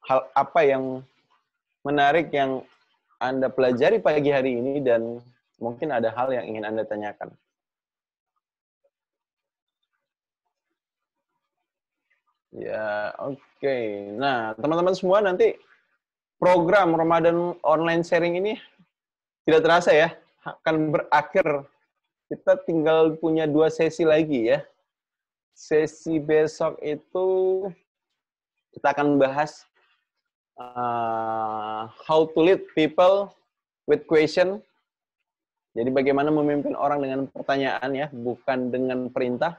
Hal apa yang menarik yang Anda pelajari pagi hari ini dan mungkin ada hal yang ingin Anda tanyakan. Ya, oke. Nah, teman-teman semua nanti program Ramadan online sharing ini tidak terasa ya, akan berakhir. Kita tinggal punya 2 sesi lagi ya. Sesi besok itu kita akan bahas how to lead people with question. Jadi bagaimana memimpin orang dengan pertanyaan ya, bukan dengan perintah.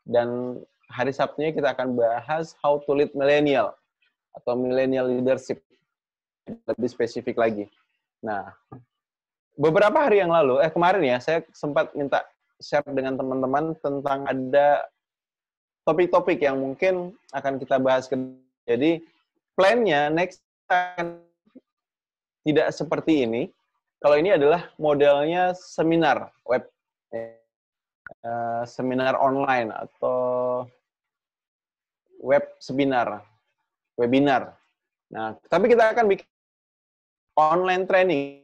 Dan hari Sabtunya kita akan bahas how to lead millennial atau millennial leadership. Lebih spesifik lagi. Nah, beberapa hari yang lalu, kemarin ya, saya sempat minta share dengan teman-teman tentang ada topik-topik yang mungkin akan kita bahas. Jadi, plan-nya next akan tidak seperti ini. Kalau ini adalah modelnya seminar web, seminar online atau web seminar, webinar. Nah, tapi kita akan bikin online training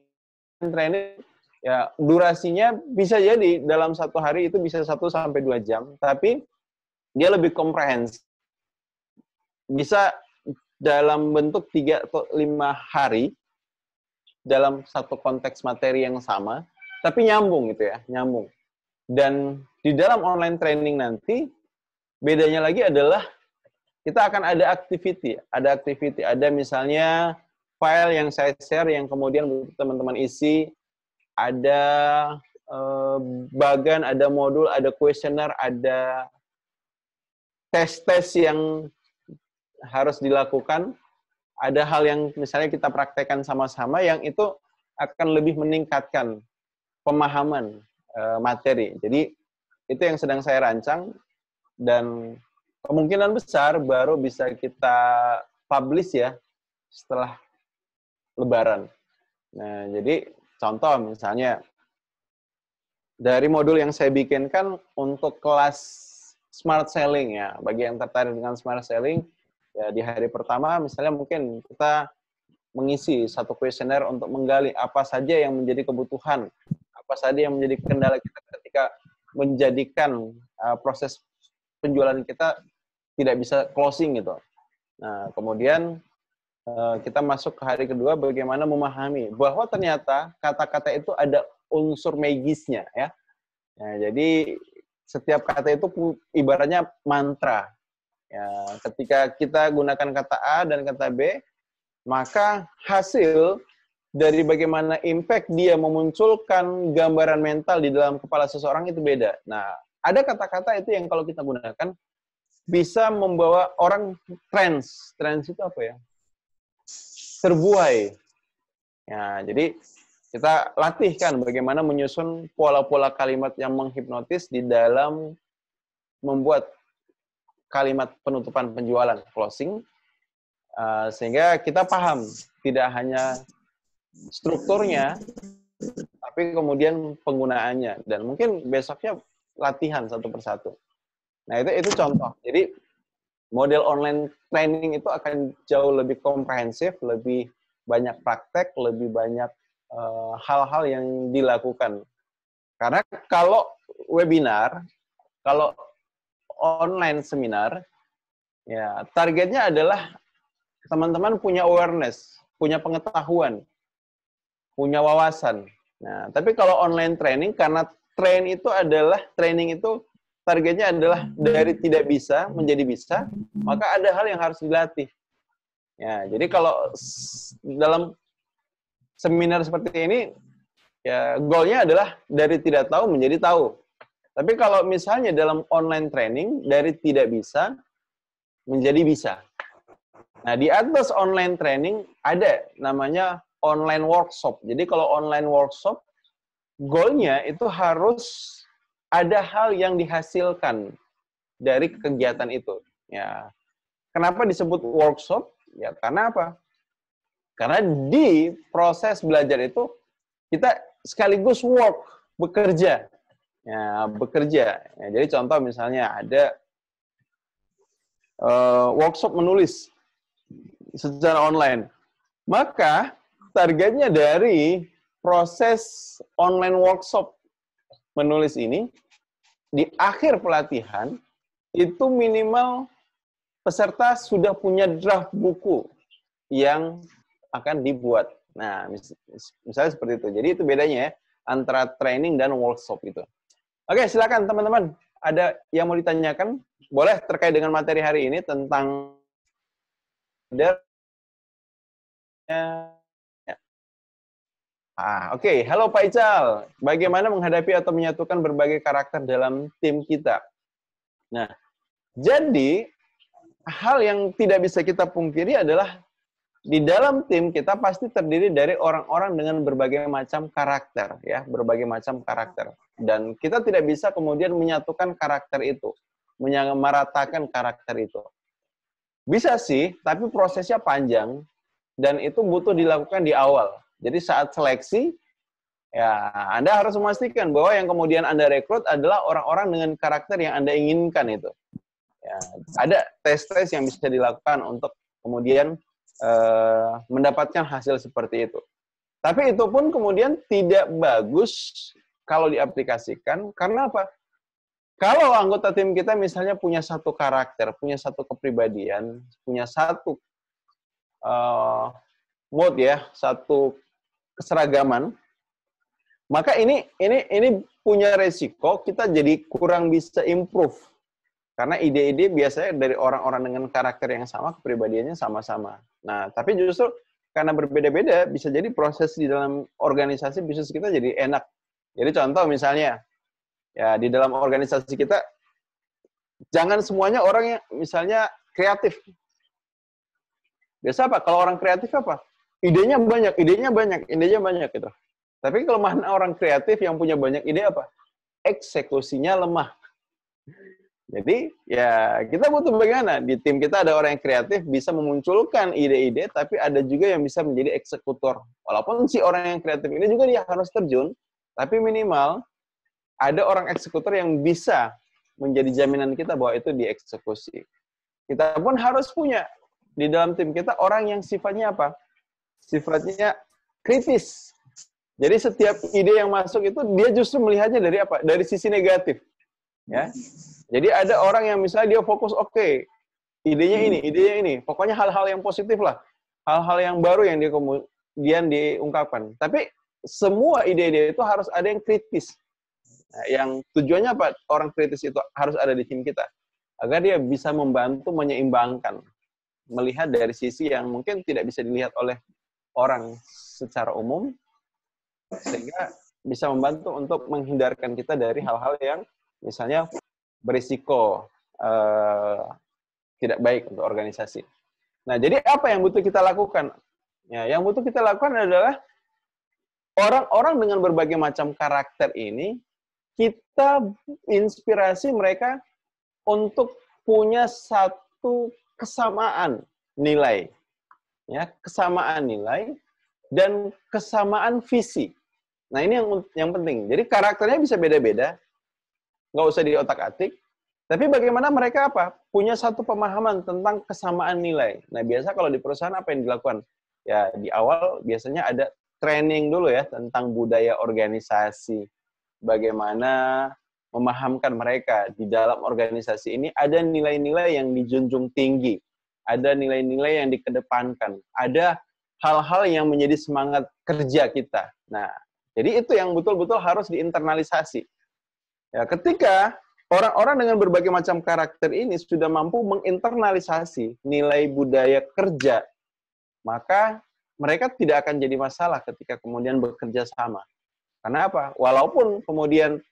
Ya, durasinya bisa jadi dalam satu hari itu bisa 1 sampai 2 jam, tapi dia lebih komprehensif. Bisa dalam bentuk 3 atau 5 hari dalam satu konteks materi yang sama, tapi nyambung gitu ya, nyambung. Dan di dalam online training nanti, bedanya lagi adalah kita akan ada misalnya file yang saya share yang kemudian teman-teman isi, ada bagan, ada modul, ada kuesioner, ada tes-tes yang harus dilakukan, ada hal yang misalnya kita praktekkan sama-sama yang itu akan lebih meningkatkan pemahaman materi. Jadi itu yang sedang saya rancang dan kemungkinan besar baru bisa kita publish ya setelah Lebaran. Nah, jadi contoh misalnya dari modul yang saya bikinkan untuk kelas smart selling ya, bagi yang tertarik dengan smart selling, ya di hari pertama misalnya mungkin kita mengisi satu kuesioner untuk menggali apa saja yang menjadi kebutuhan, apa saja yang menjadi kendala kita ketika menjadikan proses penjualan kita tidak bisa closing gitu. Nah, kemudian kita masuk ke hari kedua bagaimana memahami bahwa ternyata kata-kata itu ada unsur magisnya ya. Nah, jadi setiap kata itu ibaratnya mantra. Ya, ketika kita gunakan kata A dan kata B, maka hasil dari bagaimana impact dia memunculkan gambaran mental di dalam kepala seseorang itu beda. Nah, ada kata-kata itu yang kalau kita gunakan bisa membawa orang trance. Trance itu apa ya? Terbuai. Ya, jadi kita latihkan bagaimana menyusun pola-pola kalimat yang menghipnotis di dalam membuat kalimat penutupan penjualan, closing, sehingga kita paham tidak hanya strukturnya, tapi kemudian penggunaannya. Dan mungkin besoknya latihan satu persatu. Nah, itu contoh. Jadi, model online training itu akan jauh lebih komprehensif, lebih banyak praktek, lebih banyak hal-hal yang dilakukan. Karena kalau webinar, kalau online seminar, ya targetnya adalah teman-teman punya awareness, punya pengetahuan, punya wawasan. Nah, tapi kalau online training, karena training itu targetnya adalah dari tidak bisa menjadi bisa, maka ada hal yang harus dilatih. Ya, jadi kalau dalam seminar seperti ini, ya goalnya adalah dari tidak tahu menjadi tahu. Tapi kalau misalnya dalam online training, dari tidak bisa menjadi bisa. Nah, di atas online training ada namanya online workshop. Jadi kalau online workshop, goalnya itu harus ada hal yang dihasilkan dari kegiatan itu. Ya, kenapa disebut workshop? Ya, karena apa? Karena di proses belajar itu kita sekaligus bekerja. Ya, bekerja. Ya, jadi contoh misalnya ada workshop menulis secara online. Maka targetnya dari proses online workshop menulis ini, di akhir pelatihan, itu minimal peserta sudah punya draft buku yang akan dibuat. Nah, misalnya seperti itu. Jadi itu bedanya ya, antara training dan workshop itu. Oke, silakan teman-teman. Ada yang mau ditanyakan? Boleh terkait dengan materi hari ini tentang Oke. Halo Pak Ical. Bagaimana menghadapi atau menyatukan berbagai karakter dalam tim kita? Nah, jadi hal yang tidak bisa kita pungkiri adalah di dalam tim kita pasti terdiri dari orang-orang dengan berbagai macam karakter, ya, berbagai macam karakter. Dan kita tidak bisa kemudian menyatukan karakter itu, menyamaratakan karakter itu. Bisa sih, tapi prosesnya panjang dan itu butuh dilakukan di awal. Jadi saat seleksi, ya Anda harus memastikan bahwa yang kemudian Anda rekrut adalah orang-orang dengan karakter yang Anda inginkan itu. Ya, ada tes-tes yang bisa dilakukan untuk kemudian mendapatkan hasil seperti itu. Tapi itu pun kemudian tidak bagus kalau diaplikasikan. Karena apa? Kalau anggota tim kita misalnya punya satu karakter, punya satu kepribadian, punya satu mode ya, satu keseragaman, maka ini punya resiko kita jadi kurang bisa improve. Karena ide-ide biasanya dari orang-orang dengan karakter yang sama, kepribadiannya sama-sama. Nah, tapi justru karena berbeda-beda, bisa jadi proses di dalam organisasi bisnis kita jadi enak. Jadi contoh misalnya, ya di dalam organisasi kita, jangan semuanya orang yang misalnya kreatif. Biasa apa? Kalau orang kreatif apa? Idenya banyak gitu. Tapi kelemahan orang kreatif yang punya banyak ide apa? Eksekusinya lemah. Jadi ya kita butuh bagaimana? Di tim kita ada orang yang kreatif bisa memunculkan ide-ide, tapi ada juga yang bisa menjadi eksekutor. Walaupun si orang yang kreatif ini juga dia harus terjun, tapi minimal ada orang eksekutor yang bisa menjadi jaminan kita bahwa itu dieksekusi. Kita pun harus punya di dalam tim kita orang yang sifatnya apa? Sifatnya kritis. Jadi setiap ide yang masuk itu dia justru melihatnya dari apa? Dari sisi negatif. Ya. Jadi ada orang yang misalnya dia fokus idenya ini. Pokoknya hal-hal yang positif lah. Hal-hal yang baru yang dia kemudian diungkapkan. Tapi semua ide-ide itu harus ada yang kritis. Nah, yang tujuannya apa? Orang kritis itu harus ada di tim kita. Agar dia bisa membantu menyeimbangkan. Melihat dari sisi yang mungkin tidak bisa dilihat oleh orang secara umum. Sehingga bisa membantu untuk menghindarkan kita dari hal-hal yang misalnya berisiko tidak baik untuk organisasi. Nah, jadi apa yang butuh kita lakukan? Ya, yang butuh kita lakukan adalah orang-orang dengan berbagai macam karakter ini, kita inspirasi mereka untuk punya satu kesamaan nilai. Ya, kesamaan nilai dan kesamaan visi. Nah, ini yang penting. Jadi karakternya bisa beda-beda, nggak usah diotak-atik, tapi bagaimana mereka apa? Punya satu pemahaman tentang kesamaan nilai. Nah, biasa kalau di perusahaan apa yang dilakukan? Ya, di awal biasanya ada training dulu ya tentang budaya organisasi. Bagaimana memahamkan mereka di dalam organisasi ini ada nilai-nilai yang dijunjung tinggi, ada nilai-nilai yang dikedepankan, ada hal-hal yang menjadi semangat kerja kita. Nah, jadi itu yang betul-betul harus diinternalisasi. Ya, ketika orang-orang dengan berbagai macam karakter ini sudah mampu menginternalisasi nilai budaya kerja, maka mereka tidak akan jadi masalah ketika kemudian bekerja sama. Karena apa? Walaupun kemudian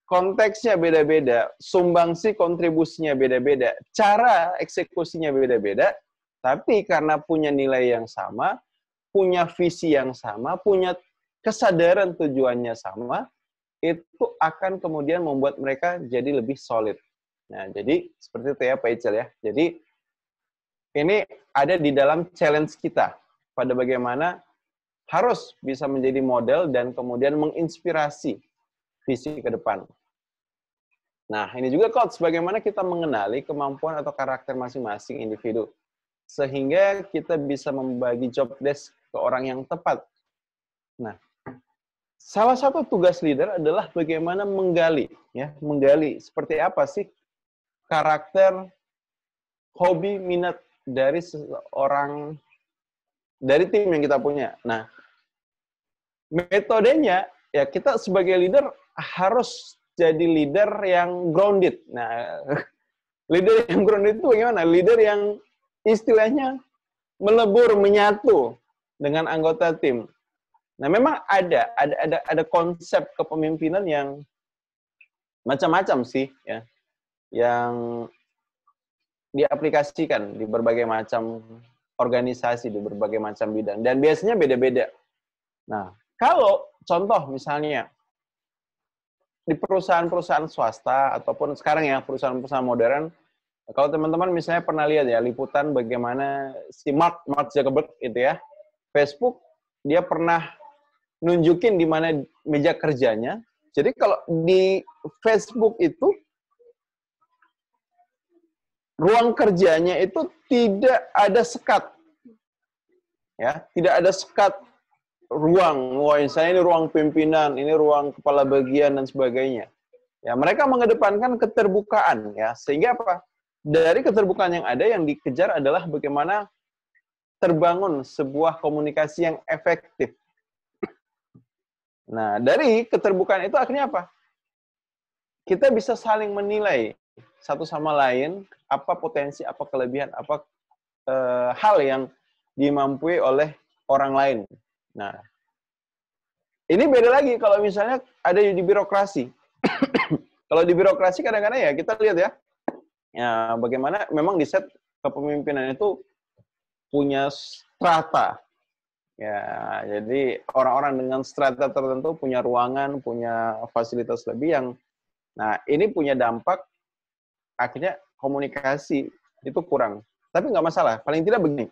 konteksnya beda-beda, sumbangsi kontribusinya beda-beda, cara eksekusinya beda-beda, tapi karena punya nilai yang sama, punya visi yang sama, punya kesadaran tujuannya sama, itu akan kemudian membuat mereka jadi lebih solid. Nah, jadi seperti itu ya Pak Icel ya. Jadi ini ada di dalam challenge kita pada bagaimana harus bisa menjadi model dan kemudian menginspirasi visi ke depan. Nah, ini juga coach, bagaimana kita mengenali kemampuan atau karakter masing-masing individu sehingga kita bisa membagi job desk ke orang yang tepat. Nah, salah satu tugas leader adalah bagaimana menggali seperti apa sih karakter, hobi, minat dari seseorang, dari tim yang kita punya. Nah, metodenya ya kita sebagai leader harus jadi leader yang grounded. Nah, leader yang grounded itu bagaimana? Leader yang istilahnya melebur, menyatu dengan anggota tim. Nah, memang ada konsep kepemimpinan yang macam-macam sih, ya, yang diaplikasikan di berbagai macam organisasi, di berbagai macam bidang, dan biasanya beda-beda. Nah, kalau contoh misalnya di perusahaan-perusahaan swasta ataupun sekarang ya perusahaan-perusahaan modern, kalau teman-teman misalnya pernah lihat ya liputan bagaimana si Mark Zuckerberg itu ya, Facebook, dia pernah nunjukin di mana meja kerjanya. Jadi kalau di Facebook itu ruang kerjanya itu tidak ada sekat. Ya, tidak ada sekat ruang, wah misalnya ini ruang pimpinan, ini ruang kepala bagian dan sebagainya. Ya, mereka mengedepankan keterbukaan ya, sehingga apa? Dari keterbukaan yang ada yang dikejar adalah bagaimana terbangun sebuah komunikasi yang efektif. Nah, dari keterbukaan itu akhirnya apa? Kita bisa saling menilai satu sama lain apa potensi, apa kelebihan, apa hal yang dimampui oleh orang lain. Nah, ini beda lagi kalau misalnya ada di birokrasi. Kalau di birokrasi kadang-kadang ya kita lihat ya bagaimana memang di set kepemimpinan itu punya strata. Ya, jadi orang-orang dengan strata tertentu punya ruangan, punya fasilitas lebih yang, nah ini punya dampak akhirnya komunikasi itu kurang. Tapi nggak masalah, paling tidak begini.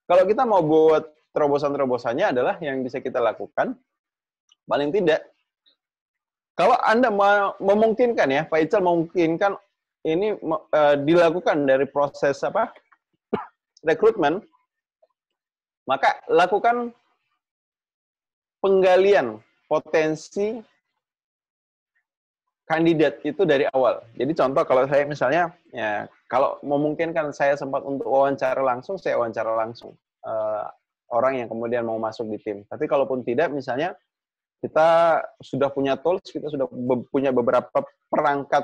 Kalau kita mau buat terobosan-terobosannya adalah yang bisa kita lakukan, paling tidak, kalau Anda memungkinkan ya, Pak Ical memungkinkan ini dilakukan dari proses rekrutmen, maka lakukan penggalian potensi kandidat itu dari awal. Jadi contoh kalau saya misalnya, ya kalau memungkinkan saya sempat untuk wawancara langsung, saya wawancara langsung orang yang kemudian mau masuk di tim. Tapi kalaupun tidak, misalnya kita sudah punya tools, kita sudah punya beberapa perangkat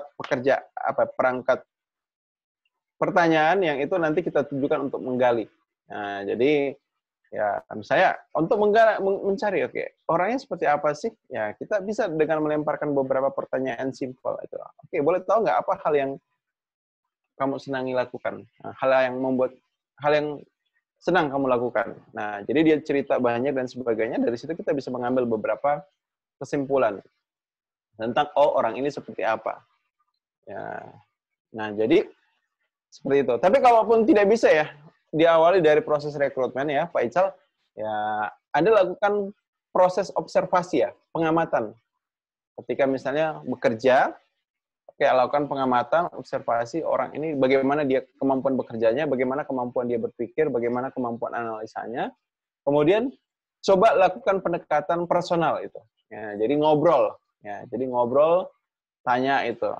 perangkat pertanyaan yang itu nanti kita tujukan untuk menggali. Nah, jadi ya misalnya untuk mencari orangnya seperti apa sih? Ya kita bisa dengan melemparkan beberapa pertanyaan simpel itu. Oke, boleh tahu nggak apa hal yang kamu senangi lakukan? Nah, hal yang senang kamu lakukan. Nah, jadi dia cerita banyak dan sebagainya. Dari situ kita bisa mengambil beberapa kesimpulan tentang orang ini seperti apa. Ya. Nah, jadi seperti itu. Tapi kalaupun tidak bisa ya, diawali dari proses rekrutmen ya, Pak Ical, ya Anda lakukan proses observasi ya, pengamatan. Ketika misalnya bekerja, lakukan pengamatan, observasi orang ini bagaimana dia kemampuan bekerjanya, bagaimana kemampuan dia berpikir, bagaimana kemampuan analisanya. Kemudian coba lakukan pendekatan personal itu. Ya, jadi ngobrol. Ya, jadi ngobrol, tanya itu,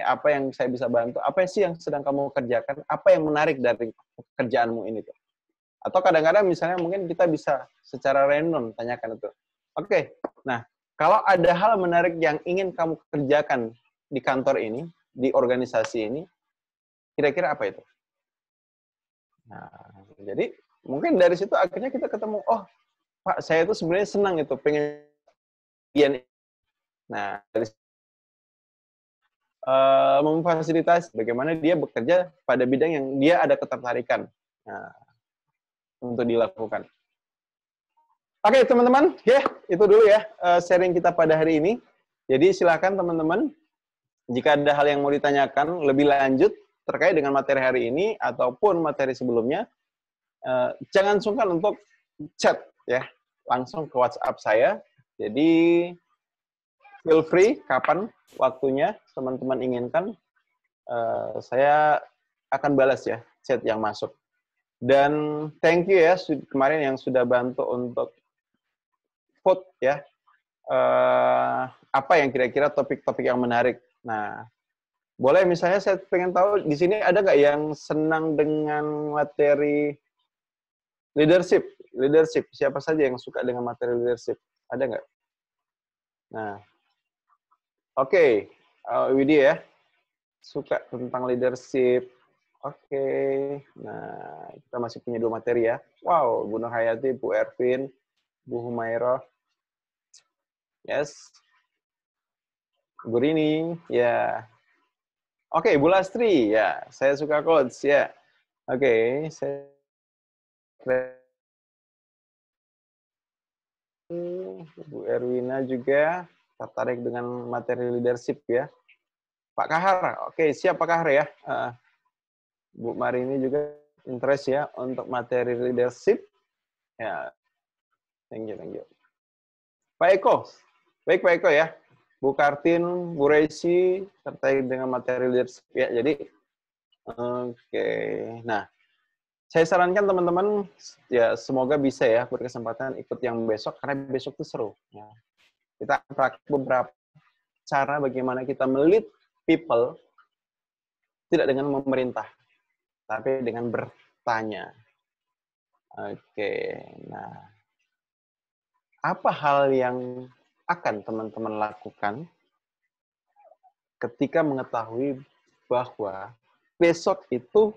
apa yang saya bisa bantu? Apa sih yang sedang kamu kerjakan? Apa yang menarik dari pekerjaanmu ini tuh? Atau kadang-kadang misalnya mungkin kita bisa secara random tanyakan itu. Nah kalau ada hal menarik yang ingin kamu kerjakan di kantor ini, di organisasi ini, kira-kira apa itu? Nah, jadi mungkin dari situ akhirnya kita ketemu, Pak, saya itu sebenarnya senang itu, pengen. Nah, dari memfasilitasi bagaimana dia bekerja pada bidang yang dia ada ketertarikan untuk dilakukan. Oke, teman-teman, itu dulu ya sharing kita pada hari ini. Jadi silakan teman-teman, jika ada hal yang mau ditanyakan lebih lanjut terkait dengan materi hari ini ataupun materi sebelumnya, jangan sungkan untuk chat ya, langsung ke WhatsApp saya. Jadi feel free kapan waktunya teman-teman inginkan, saya akan balas ya chat yang masuk. Dan thank you ya kemarin yang sudah bantu untuk vote ya, apa yang kira-kira topik-topik yang menarik. Nah, boleh misalnya saya pengen tahu di sini ada nggak yang senang dengan materi leadership? Siapa saja yang suka dengan materi leadership? Ada nggak? Nah, Widi ya, suka tentang leadership. Nah kita masih punya 2 materi ya. Wow, Bu Nur Hayati, Bu Ervin, Bu Humairah. Yes. Bu Rini, ya. Bu Lastri, ya. Saya suka coach, ya. Saya Bu Erwina juga tertarik dengan materi leadership ya. Pak Kahar, siap Pak Kahar ya. Bu Marini juga interest ya untuk materi leadership. Ya, thank you. Pak Eko, baik Pak Eko ya. Bu Kartin, Bu Reisi tertarik dengan materi leadership ya. Jadi, nah Saya sarankan teman-teman ya semoga bisa ya berkesempatan ikut yang besok karena besok itu seru. Ya. Kita praktik beberapa cara bagaimana kita melead people tidak dengan memerintah, tapi dengan bertanya. Oke, nah apa hal yang akan teman-teman lakukan ketika mengetahui bahwa besok itu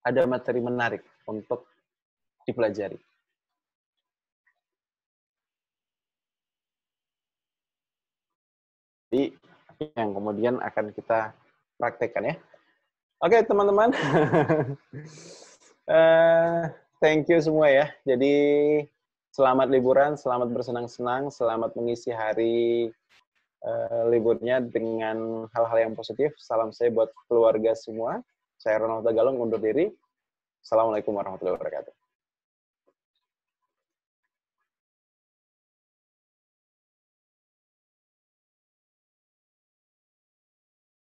ada materi menarik untuk dipelajari? Jadi yang kemudian akan kita praktekkan ya. Oke teman-teman, thank you semua ya. Jadi selamat liburan, selamat bersenang-senang, selamat mengisi hari liburnya dengan hal-hal yang positif. Salam saya buat keluarga semua. Saya Ronald Tagalong undur diri. Assalamualaikum warahmatullahi wabarakatuh.